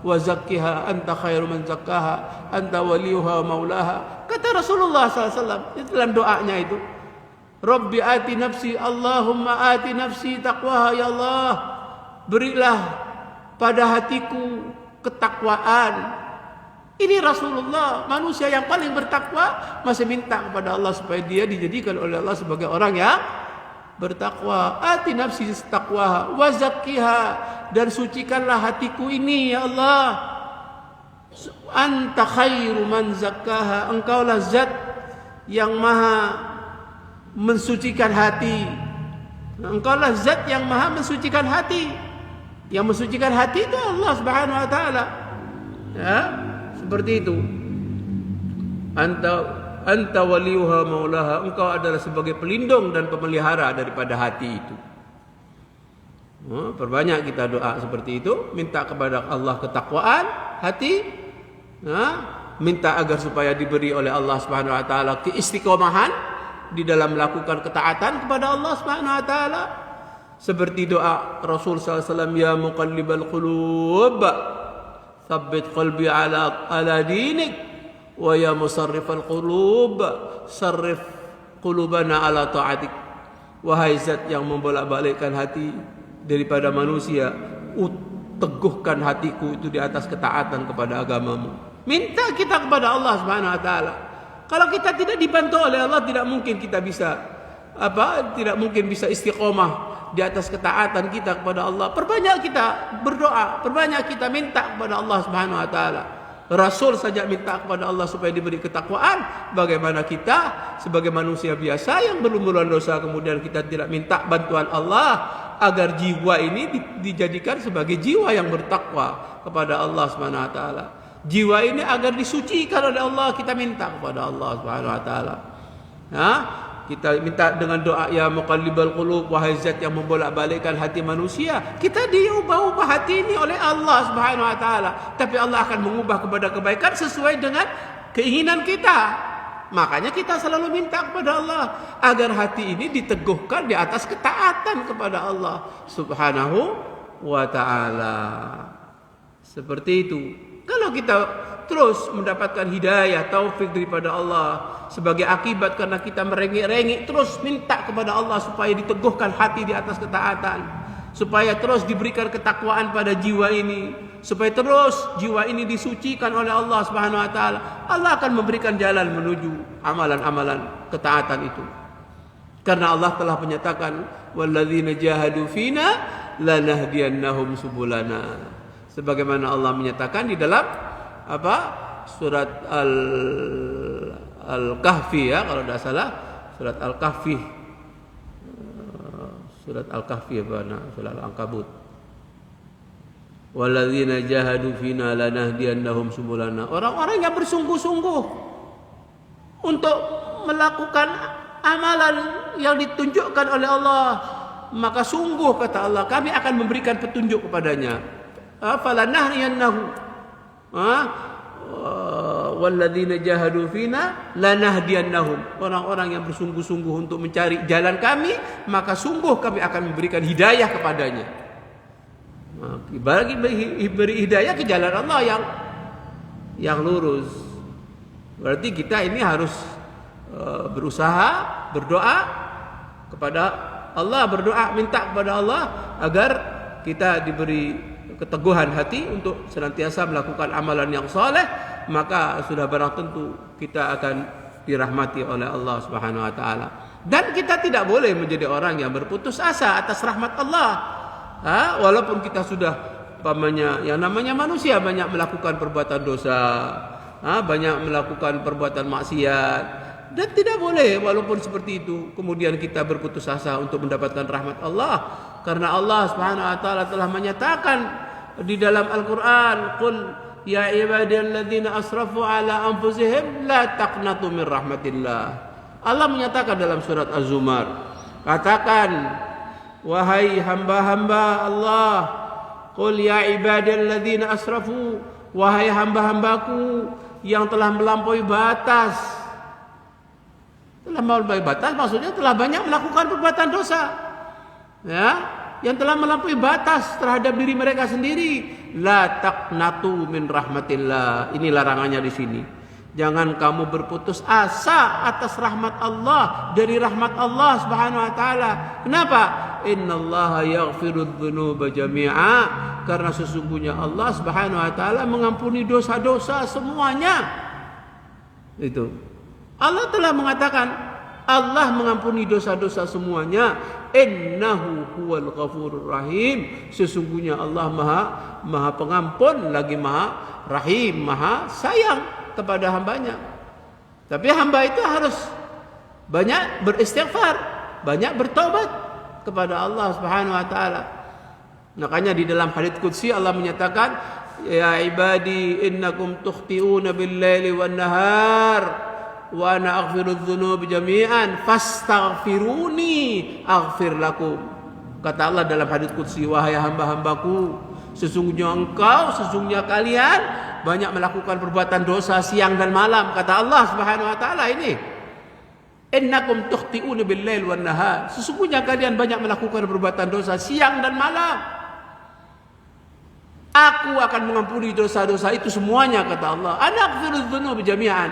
wa zakkiha anta khairu man zakkaha anta waliyuha wa maulaha. Kata Rasulullah sallallahu alaihi wasallam itu dalam doanya itu. Rabbi ati nafsi, Allahumma ati nafsi taqwaha, ya Allah, berilah pada hatiku ketakwaan. Ini Rasulullah, manusia yang paling bertakwa, masih minta kepada Allah supaya dia dijadikan oleh Allah sebagai orang yang bertakwa. Ati nafsi taqwaha wa zakkiha, dan sucikanlah hatiku ini ya Allah. Anta khairu man zakkaha, engkaulah zat yang maha mensucikan hati. Engkaulah zat yang maha mensucikan hati. Yang mensucikan hati itu Allah Subhanahu wa taala. Ya, seperti itu. Anta waliyuha maulaha, engkau adalah sebagai pelindung dan pemelihara daripada hati itu. Perbanyak kita doa seperti itu, minta kepada Allah ketakwaan hati, minta agar supaya diberi oleh Allah Subhanahu wa taala keistiqomahan di dalam melakukan ketaatan kepada Allah Subhanahu wa taala. Seperti doa Rasul sallallahu alaihi wasallam, ya muqallibal qulub tsabbit qalbi ala dinik, wa ya musarrifal qulub sarrif qulubana ala ta'atik. Wahai zat yang membolak-balikkan hati daripada manusia, teguhkan hatiku itu di atas ketaatan kepada agamamu. Minta kita kepada Allah Subhanahu wa taala. Kalau kita tidak dibantu oleh Allah, tidak mungkin kita bisa istiqomah di atas ketaatan kita kepada Allah. Perbanyak kita berdoa, perbanyak kita minta kepada Allah Subhanahu wa taala. Rasul saja minta kepada Allah supaya diberi ketakwaan. Bagaimana kita sebagai manusia biasa yang berlumuran dosa, kemudian kita tidak minta bantuan Allah agar jiwa ini dijadikan sebagai jiwa yang bertakwa kepada Allah Subhanahu wa taala. Jiwa ini agar disucikan oleh Allah, kita minta kepada Allah Subhanahu wa taala. Kita minta dengan doa, ya muqallibal qulub, wahai zat yang membolak-balikkan hati manusia. Kita diubah-ubah hati ini oleh Allah Subhanahu wa taala, tapi Allah akan mengubah kepada kebaikan sesuai dengan keinginan kita. Makanya kita selalu minta kepada Allah agar hati ini diteguhkan di atas ketaatan kepada Allah Subhanahu wa taala. Seperti itu. Kalau kita terus mendapatkan hidayah, taufik daripada Allah sebagai akibat karena kita merengek-rengek, terus minta kepada Allah supaya diteguhkan hati di atas ketaatan, supaya terus diberikan ketakwaan pada jiwa ini, supaya terus jiwa ini disucikan oleh Allah Subhanahu wa taala. Allah akan memberikan jalan menuju amalan-amalan ketaatan itu. Karena Allah telah menyatakan, walladzina jahadu fina lanahdiyannahum subulana. Sebagaimana Allah menyatakan di dalam surat Al-Kahfi, ya kalau tidak salah, surat Al-Kahfi, surat Al-Ankabut. Walladzina jahadu fina lanahdiyannahum subulana. Orang-orang yang bersungguh-sungguh untuk melakukan amalan yang ditunjukkan oleh Allah, maka sungguh kata Allah, kami akan memberikan petunjuk kepadanya. Falanahdiyannahu. Walladzina jahadu fina lanahdiyannahum. Orang-orang yang bersungguh-sungguh untuk mencari jalan kami, maka sungguh kami akan memberikan hidayah kepadanya. Bagi beri hidayah ke jalan Allah yang lurus. Berarti kita ini harus berusaha, berdoa kepada Allah, berdoa minta kepada Allah agar kita diberi keteguhan hati untuk senantiasa melakukan amalan yang saleh, maka sudah barang tentu kita akan dirahmati oleh Allah Subhanahu wa taala. Dan kita tidak boleh menjadi orang yang berputus asa atas rahmat Allah. Walaupun kita sudah yang namanya manusia banyak melakukan perbuatan dosa, banyak melakukan perbuatan maksiat, dan tidak boleh walaupun seperti itu kemudian kita berputus asa untuk mendapatkan rahmat Allah, karena Allah Subhanahu wa taala telah menyatakan di dalam Al-Qur'an, qul ya ibadiyalladzina asrafu ala anfusihim la taqnatu min rahmatillah. Allah menyatakan dalam surat Az-Zumar, katakan wahai hamba-hamba Allah, qul ya ibadiyalladzina asrafu, wahai hamba-hambaku yang telah melampaui batas. Telah melampaui batas maksudnya telah banyak melakukan perbuatan dosa. Ya, yang telah melampaui batas terhadap diri mereka sendiri. La taqnatu min rahmatillah. Ini larangannya di sini. Jangan kamu berputus asa atas rahmat Allah, dari rahmat Allah Subhanahu wa taala. Kenapa? Innallaha yaghfirudz dzunuba jami'a. Karena sesungguhnya Allah Subhanahu wa taala mengampuni dosa-dosa semuanya. Itu. Allah telah mengatakan Allah mengampuni dosa-dosa semuanya. Innahu huwal ghafurur rahim. Sesungguhnya Allah Maha Pengampun lagi Maha Rahim, Maha Sayang kepada hambanya. Tapi hamba itu harus banyak beristighfar, banyak bertobat kepada Allah Subhanahu wa taala. Makanya di dalam hadits qudsi Allah menyatakan, ya ibadi innakum tukhti'una bil-laili wan-nahar wa ana aghfirudz dzunuba jami'an fastaghfiruni aghfir lakum. Kata Allah dalam hadits qudsi, wahai hamba-hambaku, sesungguhnya kalian banyak melakukan perbuatan dosa siang dan malam. Kata Allah Subhanahu wa taala ini, innakum tukhti'una bil-lail wan nahar. Sesungguhnya kalian banyak melakukan perbuatan dosa siang dan malam. Aku akan mengampuni dosa-dosa itu semuanya, kata Allah. Ana aghfirudz dzunuba jami'an.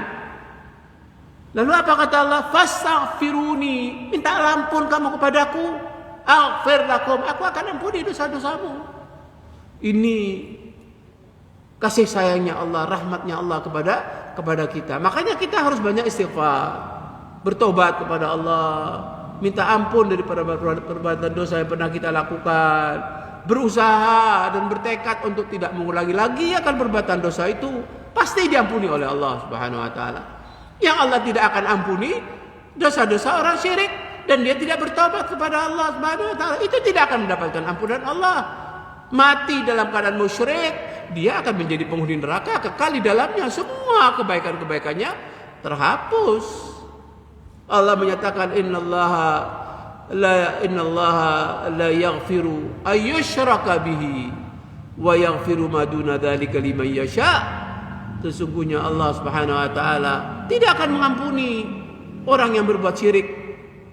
Lalu apa kata Allah? Fastaghfiruni. Minta ampun kamu kepadaku. Aghfir lakum. Aku akan ampuni dosa-dosamu. Ini kasih sayangnya Allah, rahmatnya Allah kepada kita. Makanya kita harus banyak istighfar, bertobat kepada Allah, minta ampun daripada perbuatan dosa yang pernah kita lakukan, berusaha dan bertekad untuk tidak mengulangi lagi akan perbuatan dosa itu. Pasti diampuni oleh Allah Subhanahu wa taala. Yang Allah tidak akan ampuni dosa-dosa orang syirik dan dia tidak bertobat kepada Allah Subhanahu wa taala, itu tidak akan mendapatkan ampunan Allah. Mati dalam keadaan musyrik, dia akan menjadi penghuni neraka, kekal di dalamnya, semua kebaikan-kebaikannya terhapus. Allah menyatakan innallaha la yaghfiru ayyushraka bihi wa yaghfiru ma duna dzalika liman yasha. Sesungguhnya Allah Subhanahu wa taala tidak akan mengampuni orang yang berbuat syirik.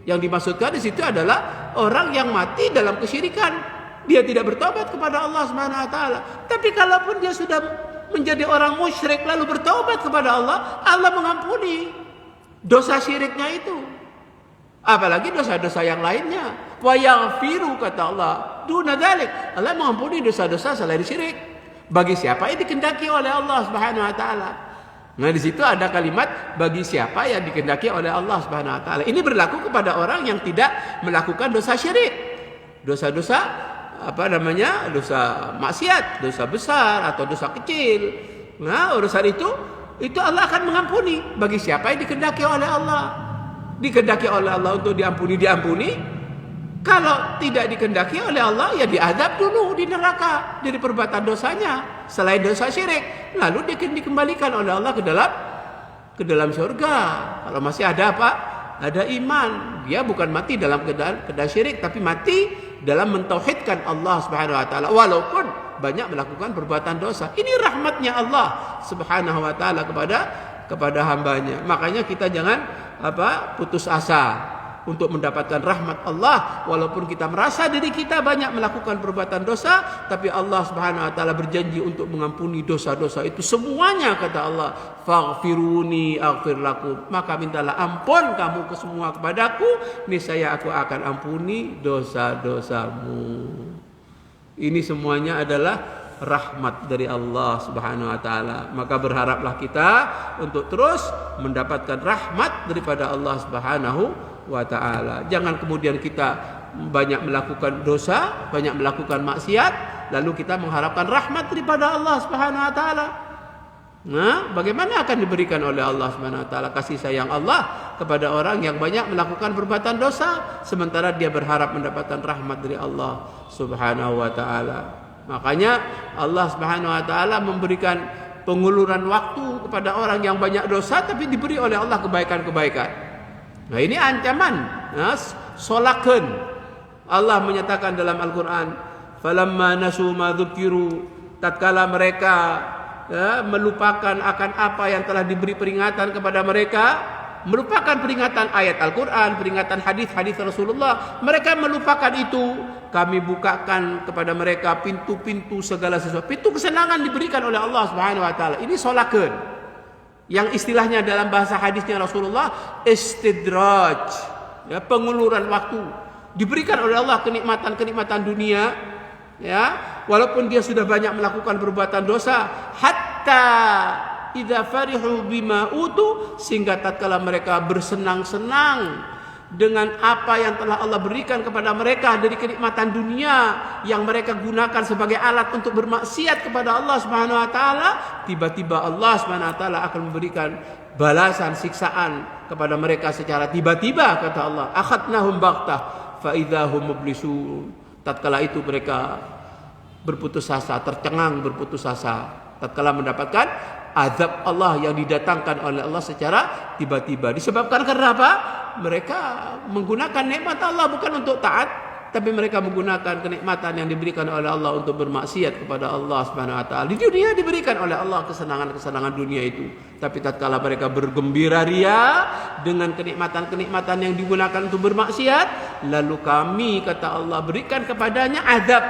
Yang dimaksudkan di situ adalah orang yang mati dalam kesyirikan. Dia tidak bertobat kepada Allah Subhanahu wa taala. Tapi kalaupun dia sudah menjadi orang musyrik lalu bertobat kepada Allah, Allah mengampuni dosa syiriknya itu. Apalagi dosa-dosa yang lainnya. Wa yaghfiru, kata Allah, duna dzalik. Allah mengampuni dosa-dosa selain syirik bagi siapa yang dikehendaki oleh Allah Subhanahu wa taala. Nah, di situ ada kalimat bagi siapa yang dikehendaki oleh Allah Subhanahu wa taala. Ini berlaku kepada orang yang tidak melakukan dosa syirik. Dosa-dosa dosa maksiat, dosa besar atau dosa kecil. Nah, urusan itu Allah akan mengampuni bagi siapa yang dikehendaki oleh Allah. Dikehendaki oleh Allah untuk diampuni, Kalau tidak dikehendaki oleh Allah, ya diazab dulu di neraka dari perbuatan dosanya selain dosa syirik, lalu dia dikembalikan oleh Allah ke dalam surga. Kalau masih ada apa? Ada iman. Dia bukan mati dalam keadaan syirik, tapi mati dalam mentauhidkan Allah Subhanahu wa taala walaupun banyak melakukan perbuatan dosa. Ini rahmatnya Allah Subhanahu wa taala kepada hambanya. Makanya kita jangan putus asa untuk mendapatkan rahmat Allah, walaupun kita merasa diri kita banyak melakukan perbuatan dosa, tapi Allah Subhanahu wa taala berjanji untuk mengampuni dosa-dosa itu semuanya. Kata Allah, faghfiruni aghfir lakum, maka mintalah ampun kamu semua kepadaku, niscaya aku akan ampuni dosa-dosamu. Ini semuanya adalah rahmat dari Allah Subhanahu wa taala. Maka berharaplah kita untuk terus mendapatkan rahmat daripada Allah Subhanahu wa ta'ala. Jangan kemudian kita banyak melakukan dosa, banyak melakukan maksiat, lalu kita mengharapkan rahmat daripada Allah Subhanahu wa ta'ala. Nah, bagaimana akan diberikan oleh Allah Subhanahu wa ta'ala kasih sayang Allah kepada orang yang banyak melakukan perbuatan dosa, sementara dia berharap mendapatkan rahmat dari Allah Subhanahu wa ta'ala. Makanya Allah Subhanahu wa ta'ala memberikan penguluran waktu kepada orang yang banyak dosa, tapi diberi oleh Allah kebaikan-kebaikan. Nah, ini ancaman. Solakeun. Allah menyatakan dalam Al-Quran, falamma nasu ma dzukiru, tatkala mereka melupakan akan apa yang telah diberi peringatan kepada mereka, melupakan peringatan ayat Al-Quran, peringatan hadis-hadis Rasulullah, mereka melupakan itu, kami bukakan kepada mereka pintu-pintu segala sesuatu. Pintu kesenangan diberikan oleh Allah Subhanahu wa taala. Ini solakeun. Yang istilahnya dalam bahasa hadisnya Rasulullah istidraj, ya, penguluran waktu. Diberikan oleh Allah kenikmatan-kenikmatan dunia, ya, walaupun dia sudah banyak melakukan perbuatan dosa, hatta idza farihu bima utu, sehingga tatkala mereka bersenang-senang dengan apa yang telah Allah berikan kepada mereka dari kenikmatan dunia yang mereka gunakan sebagai alat untuk bermaksiat kepada Allah Subhanahu wa taala, tiba-tiba Allah Subhanahu wa taala akan memberikan balasan siksaan kepada mereka secara tiba-tiba. Kata Allah, akhadnahum baghtah fa idzahum mublisun. Tatkala itu mereka berputus asa, tercengang berputus asa tatkala mendapatkan azab Allah yang didatangkan oleh Allah secara tiba-tiba. Disebabkan karena apa? Mereka menggunakan nikmat Allah bukan untuk taat, tapi mereka menggunakan kenikmatan yang diberikan oleh Allah untuk bermaksiat kepada Allah Subhanahu wa taala. Di dunia diberikan oleh Allah kesenangan-kesenangan dunia itu, tapi tatkala mereka bergembira ria dengan kenikmatan-kenikmatan yang digunakan untuk bermaksiat, lalu kami, kata Allah, berikan kepadanya azab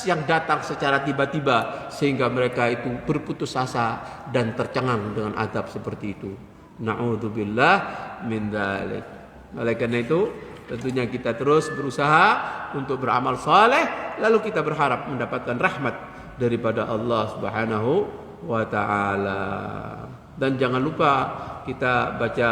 yang datang secara tiba-tiba sehingga mereka itu berputus asa dan tercengang dengan azab seperti itu. Na'udzubillah min dzalik. Oleh karena itu, tentunya kita terus berusaha untuk beramal saleh, lalu kita berharap mendapatkan rahmat daripada Allah Subhanahu wa taala. Dan jangan lupa kita baca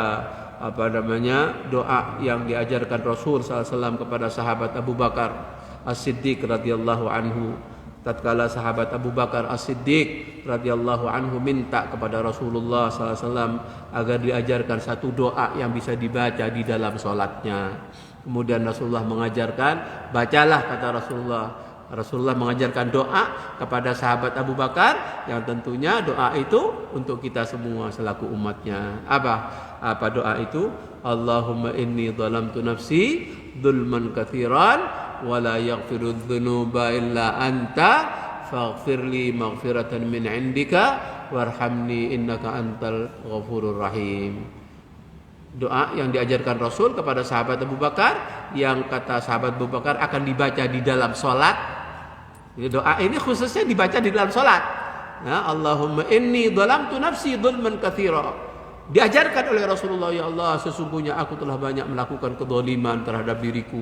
doa yang diajarkan Rasul sallallahu alaihi wasallam kepada sahabat Abu Bakar As-Siddiq radhiyallahu anhu. Tatkala sahabat Abu Bakar As-Siddiq radhiyallahu anhu minta kepada Rasulullah sallallahu alaihi wasallam agar diajarkan satu doa yang bisa dibaca di dalam salatnya. Kemudian Rasulullah mengajarkan, bacalah, kata Rasulullah. Rasulullah mengajarkan doa kepada sahabat Abu Bakar yang tentunya doa itu untuk kita semua selaku umatnya. Apa doa itu? Allahumma inni dhalamtu nafsi dzulman katsiran wa la yaghfiru dzunuba illa anta faghfirli maghfiratan min indika warhamni innaka antal ghafurur rahim. Doa yang diajarkan Rasul kepada sahabat Abu Bakar, yang kata sahabat Abu Bakar akan dibaca di dalam sholat. Doa ini khususnya dibaca di dalam sholat. Ya, Allahumma inni dhalamtu nafsi dhulman katsira. Diajarkan oleh Rasulullah, ya Allah, sesungguhnya aku telah banyak melakukan kezaliman terhadap diriku.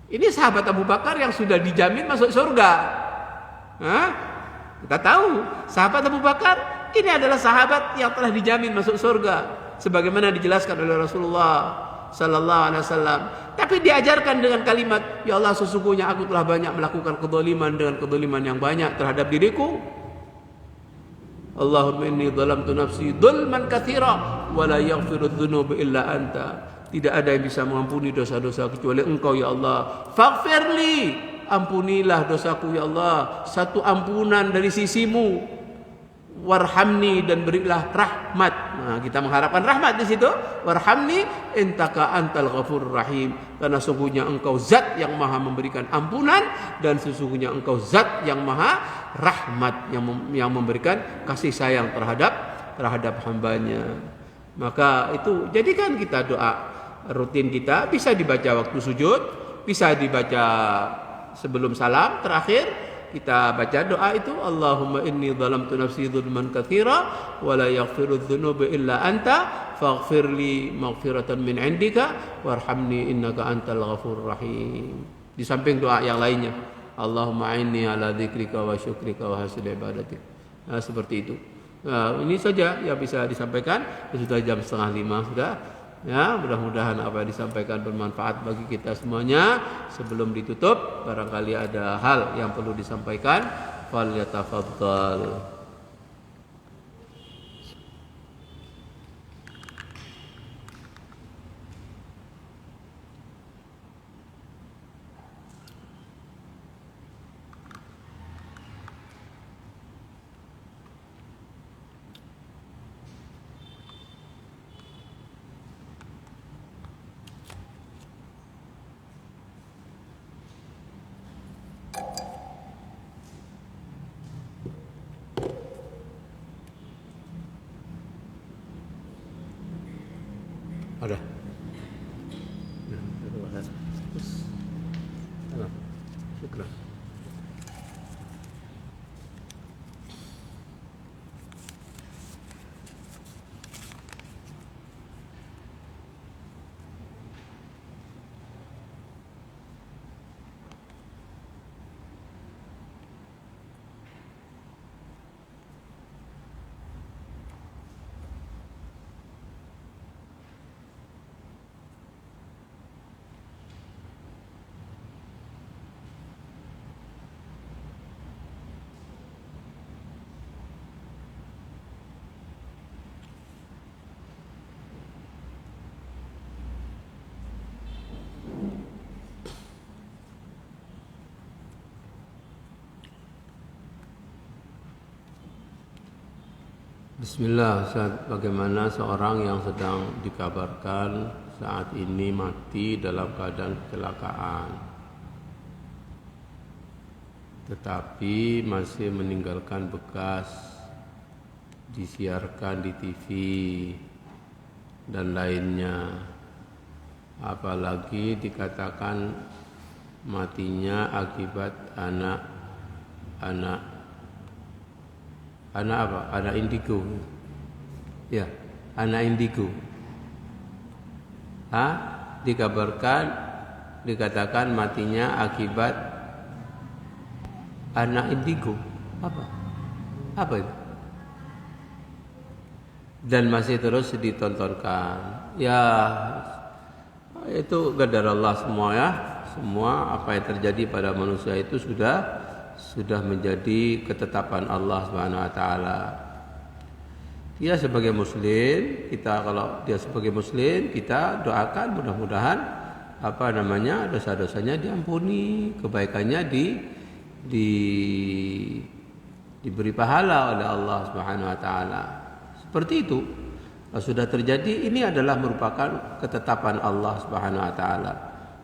Ini sahabat Abu Bakar yang sudah dijamin masuk surga. Kita tahu sahabat Abu Bakar ini adalah sahabat yang telah dijamin masuk surga, sebagaimana dijelaskan oleh Rasulullah sallallahu alaihi wasallam. Tapi diajarkan dengan kalimat, ya Allah, sesungguhnya aku telah banyak melakukan kezaliman dengan kezaliman yang banyak terhadap diriku. Allahumma inni dhalamtu nafsi dzulman katsira wa la yaghfiru dzunuba illa anta Tidak ada yang bisa mengampuni dosa-dosa kecuali Engkau ya Allah. Faghfirli, ampunilah dosaku ya Allah. Satu ampunan dari sisimu. Warhamni, dan berilah rahmat. Nah, kita mengharapkan rahmat di situ. Warhamni intaka antal ghafurur rahim. Karena sesungguhnya Engkau zat yang maha memberikan ampunan, dan sesungguhnya Engkau zat yang maha rahmat, yang memberikan kasih sayang terhadap hambanya. Maka itu jadikan kita doa rutin kita, bisa dibaca waktu sujud, bisa dibaca sebelum salam terakhir. Kita baca doa itu, Allahumma inni zalamtu nafsi dzulman katsira wa la yaghfiru dzunuba illa anta faghfirli maghfiratan min indika warhamni innaka antal ghafurur rahim. Di samping doa yang lainnya, Allahumma inni ala dzikrika wa syukrika wa husni ibadatik. Nah, seperti itu. Nah, ini saja yang bisa disampaikan. Sudah jam 4:30 sudah. Ya, mudah-mudahan apa yang disampaikan bermanfaat bagi kita semuanya. Sebelum ditutup, barangkali ada hal yang perlu disampaikan, falyatafaddal. Ada. Syukran. Bismillah, Ustaz. Bagaimana seorang yang sedang dikabarkan saat ini mati dalam keadaan kecelakaan, tetapi masih meninggalkan bekas, disiarkan di TV dan lainnya, apalagi dikatakan matinya akibat anak apa? Anak indigo. Ya, anak indigo. Dikatakan matinya akibat anak indigo. Apa itu? Dan masih terus ditontonkan. Ya, itu qadar Allah semua ya. Semua apa yang terjadi pada manusia itu sudah menjadi ketetapan Allah Subhanahu wa taala. Dia sebagai muslim, kalau dia sebagai muslim, kita doakan mudah-mudahan dosa-dosanya diampuni, kebaikannya diberi pahala oleh Allah Subhanahu wa taala. Seperti itu. Kalau sudah terjadi, ini adalah merupakan ketetapan Allah Subhanahu wa taala.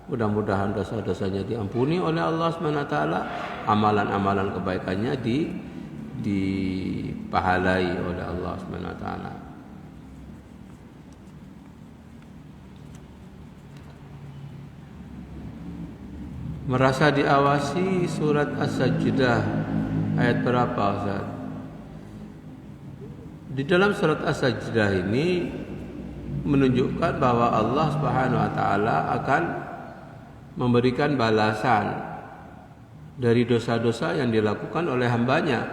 Mudah-mudahan dosa-dosanya diampuni oleh Allah Subhanahu wa taala, amalan-amalan kebaikannya dipahalai oleh Allah Subhanahu wa taala. Merasa diawasi surat As-Sajdah ayat berapa, Ustaz? Di dalam surat As-Sajdah ini menunjukkan bahwa Allah Subhanahu wa taala akan memberikan balasan dari dosa-dosa yang dilakukan oleh hambanya.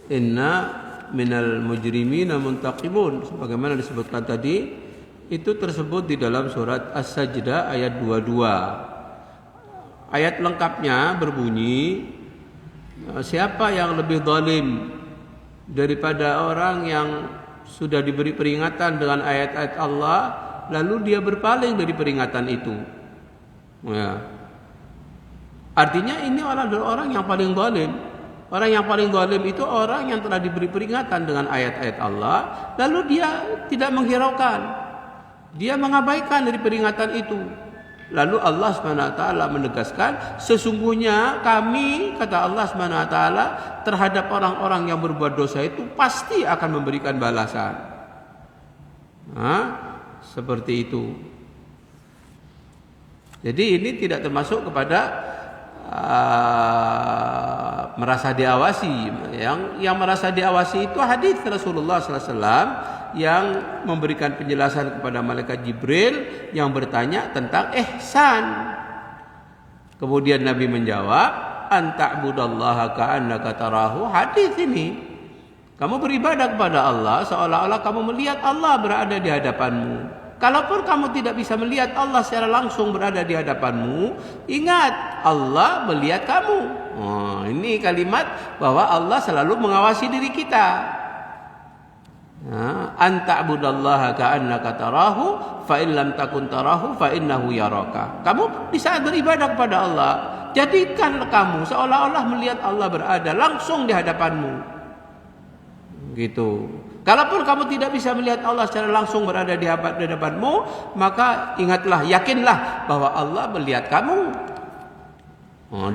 Inna minal mujrimina muntaqibun, sebagaimana disebutkan tadi, itu tersebut di dalam surat As-Sajdah ayat 22. Ayat lengkapnya berbunyi, siapa yang lebih zalim daripada orang yang sudah diberi peringatan dengan ayat-ayat Allah lalu dia berpaling dari peringatan itu. Ya. Artinya ini adalah orang yang paling zalim. Orang yang paling zalim itu orang yang telah diberi peringatan dengan ayat-ayat Allah, lalu dia tidak menghiraukan. Dia mengabaikan dari peringatan itu. Lalu Allah SWT menegaskan, sesungguhnya kami, kata Allah SWT, terhadap orang-orang yang berbuat dosa itu pasti akan memberikan balasan. Seperti itu. Jadi ini tidak termasuk kepada merasa diawasi. Yang merasa diawasi itu hadis Rasulullah SAW yang memberikan penjelasan kepada malaikat Jibril yang bertanya tentang ihsan. Kemudian Nabi menjawab, anta'budallaha ka'annaka tarahu. Hadis ini, kamu beribadah kepada Allah seolah-olah kamu melihat Allah berada di hadapanmu. Kalaupun kamu tidak bisa melihat Allah secara langsung berada di hadapanmu, ingat Allah melihat kamu. Ini kalimat bahwa Allah selalu mengawasi diri kita. Anta'budallaha ka'annaka tarahu fa in lam takun tarahu fa innahu yaraka. Kamu di saat beribadah kepada Allah, jadikan kamu seolah-olah melihat Allah berada langsung di hadapanmu. Gitu. Kalaupun kamu tidak bisa melihat Allah secara langsung berada di hadapanmu, maka ingatlah, yakinlah bahwa Allah melihat kamu.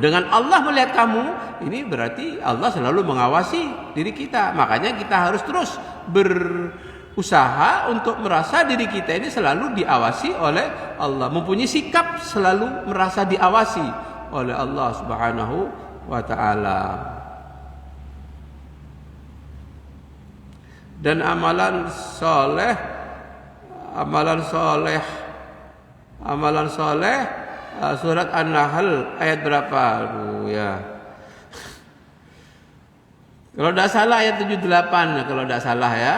Dengan Allah melihat kamu, ini berarti Allah selalu mengawasi diri kita. Makanya kita harus terus berusaha untuk merasa diri kita ini selalu diawasi oleh Allah. Mempunyai sikap selalu merasa diawasi oleh Allah Subhanahu wa ta'ala. Dan amalan soleh surat An-Nahl ayat berapa? Kalau tidak salah ayat 78, kalau tidak salah ya,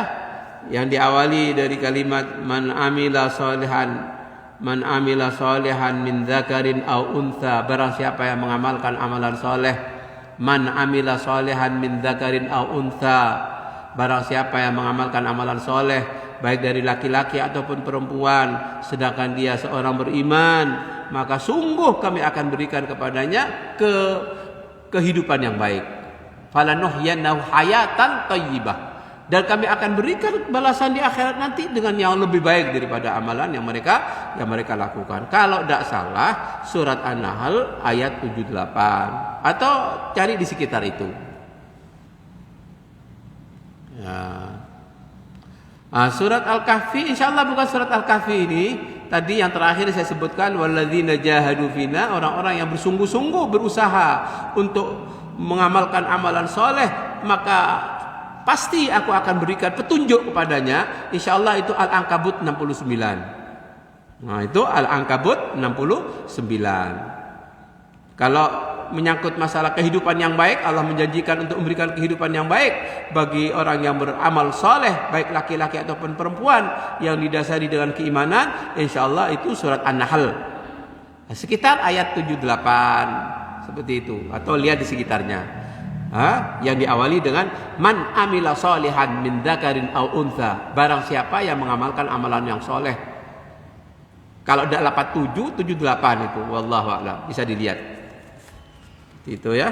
yang diawali dari kalimat man amila solihan min dzakarin aw untha. Barang siapa yang mengamalkan amalan soleh, man amila solihan min dzakarin aw untha. Barang siapa yang mengamalkan amalan soleh, baik dari laki-laki ataupun perempuan, sedangkan dia seorang beriman, maka sungguh kami akan berikan kepadanya kehidupan yang baik. Falanuhyiyannahu hayatan thayyibah. Dan kami akan berikan balasan di akhirat nanti dengan yang lebih baik daripada amalan yang mereka lakukan. Kalau tidak salah, surat An-Nahl ayat 78 atau cari di sekitar itu. Surat Al-Kahfi, insyaallah bukan surat Al-Kahfi ini. Tadi yang terakhir saya sebutkan, walladzina jahadu fina, orang-orang yang bersungguh-sungguh berusaha untuk mengamalkan amalan soleh, maka pasti aku akan berikan petunjuk kepadanya. Insyaallah itu Al-Ankabut 69. Itu Al-Ankabut 69. Kalau menyangkut masalah kehidupan yang baik, Allah menjanjikan untuk memberikan kehidupan yang baik bagi orang yang beramal soleh, baik laki-laki ataupun perempuan, yang didasari dengan keimanan. InsyaAllah itu surat An-Nahl sekitar ayat 78 seperti itu, atau lihat di sekitarnya, yang diawali dengan man amila solihan min dzakarin aw untha. Barang siapa yang mengamalkan amalan yang soleh. Kalau ada 87, 78 itu wallahu a'lam, bisa dilihat. Itu ya.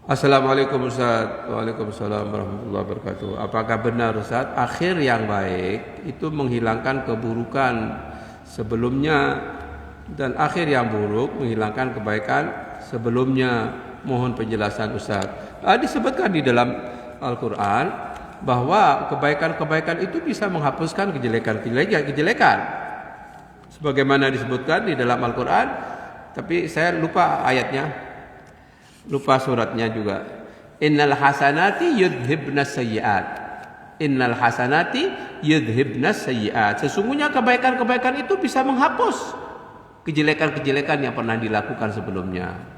Assalamualaikum Ustaz. Waalaikumsalam warahmatullahi wabarakatuh. Apakah benar Ustaz, akhir yang baik itu menghilangkan keburukan sebelumnya dan akhir yang buruk menghilangkan kebaikan sebelumnya? Mohon penjelasan Ustaz. Disebutkan di dalam Al-Quran bahwa kebaikan-kebaikan itu bisa menghapuskan kejelekan. Sebagaimana disebutkan di dalam Al-Quran, tapi saya lupa ayatnya, lupa suratnya juga. Innal hasanati yudhibnas sayyi'at. Innal hasanati yudhibnas sayyi'at. Sesungguhnya kebaikan-kebaikan itu bisa menghapus kejelekan-kejelekan yang pernah dilakukan sebelumnya.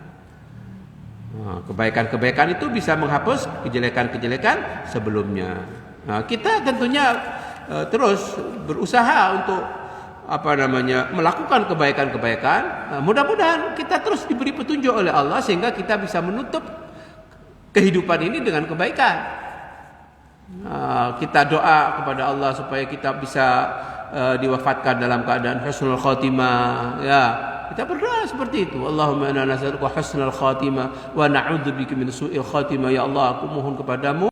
Kebaikan-kebaikan itu bisa menghapus kejelekan-kejelekan sebelumnya. Kita tentunya terus berusaha untuk melakukan kebaikan-kebaikan. Mudah-mudahan kita terus diberi petunjuk oleh Allah sehingga kita bisa menutup kehidupan ini dengan kebaikan. Kita doa kepada Allah supaya kita bisa diwafatkan dalam keadaan husnul khotimah, ya. Kita berdoa seperti itu. Allahumma inna nas'aluka husnul khotimah wa na'udzubika min su'il khotimah. Ya Allah, aku mohon kepadamu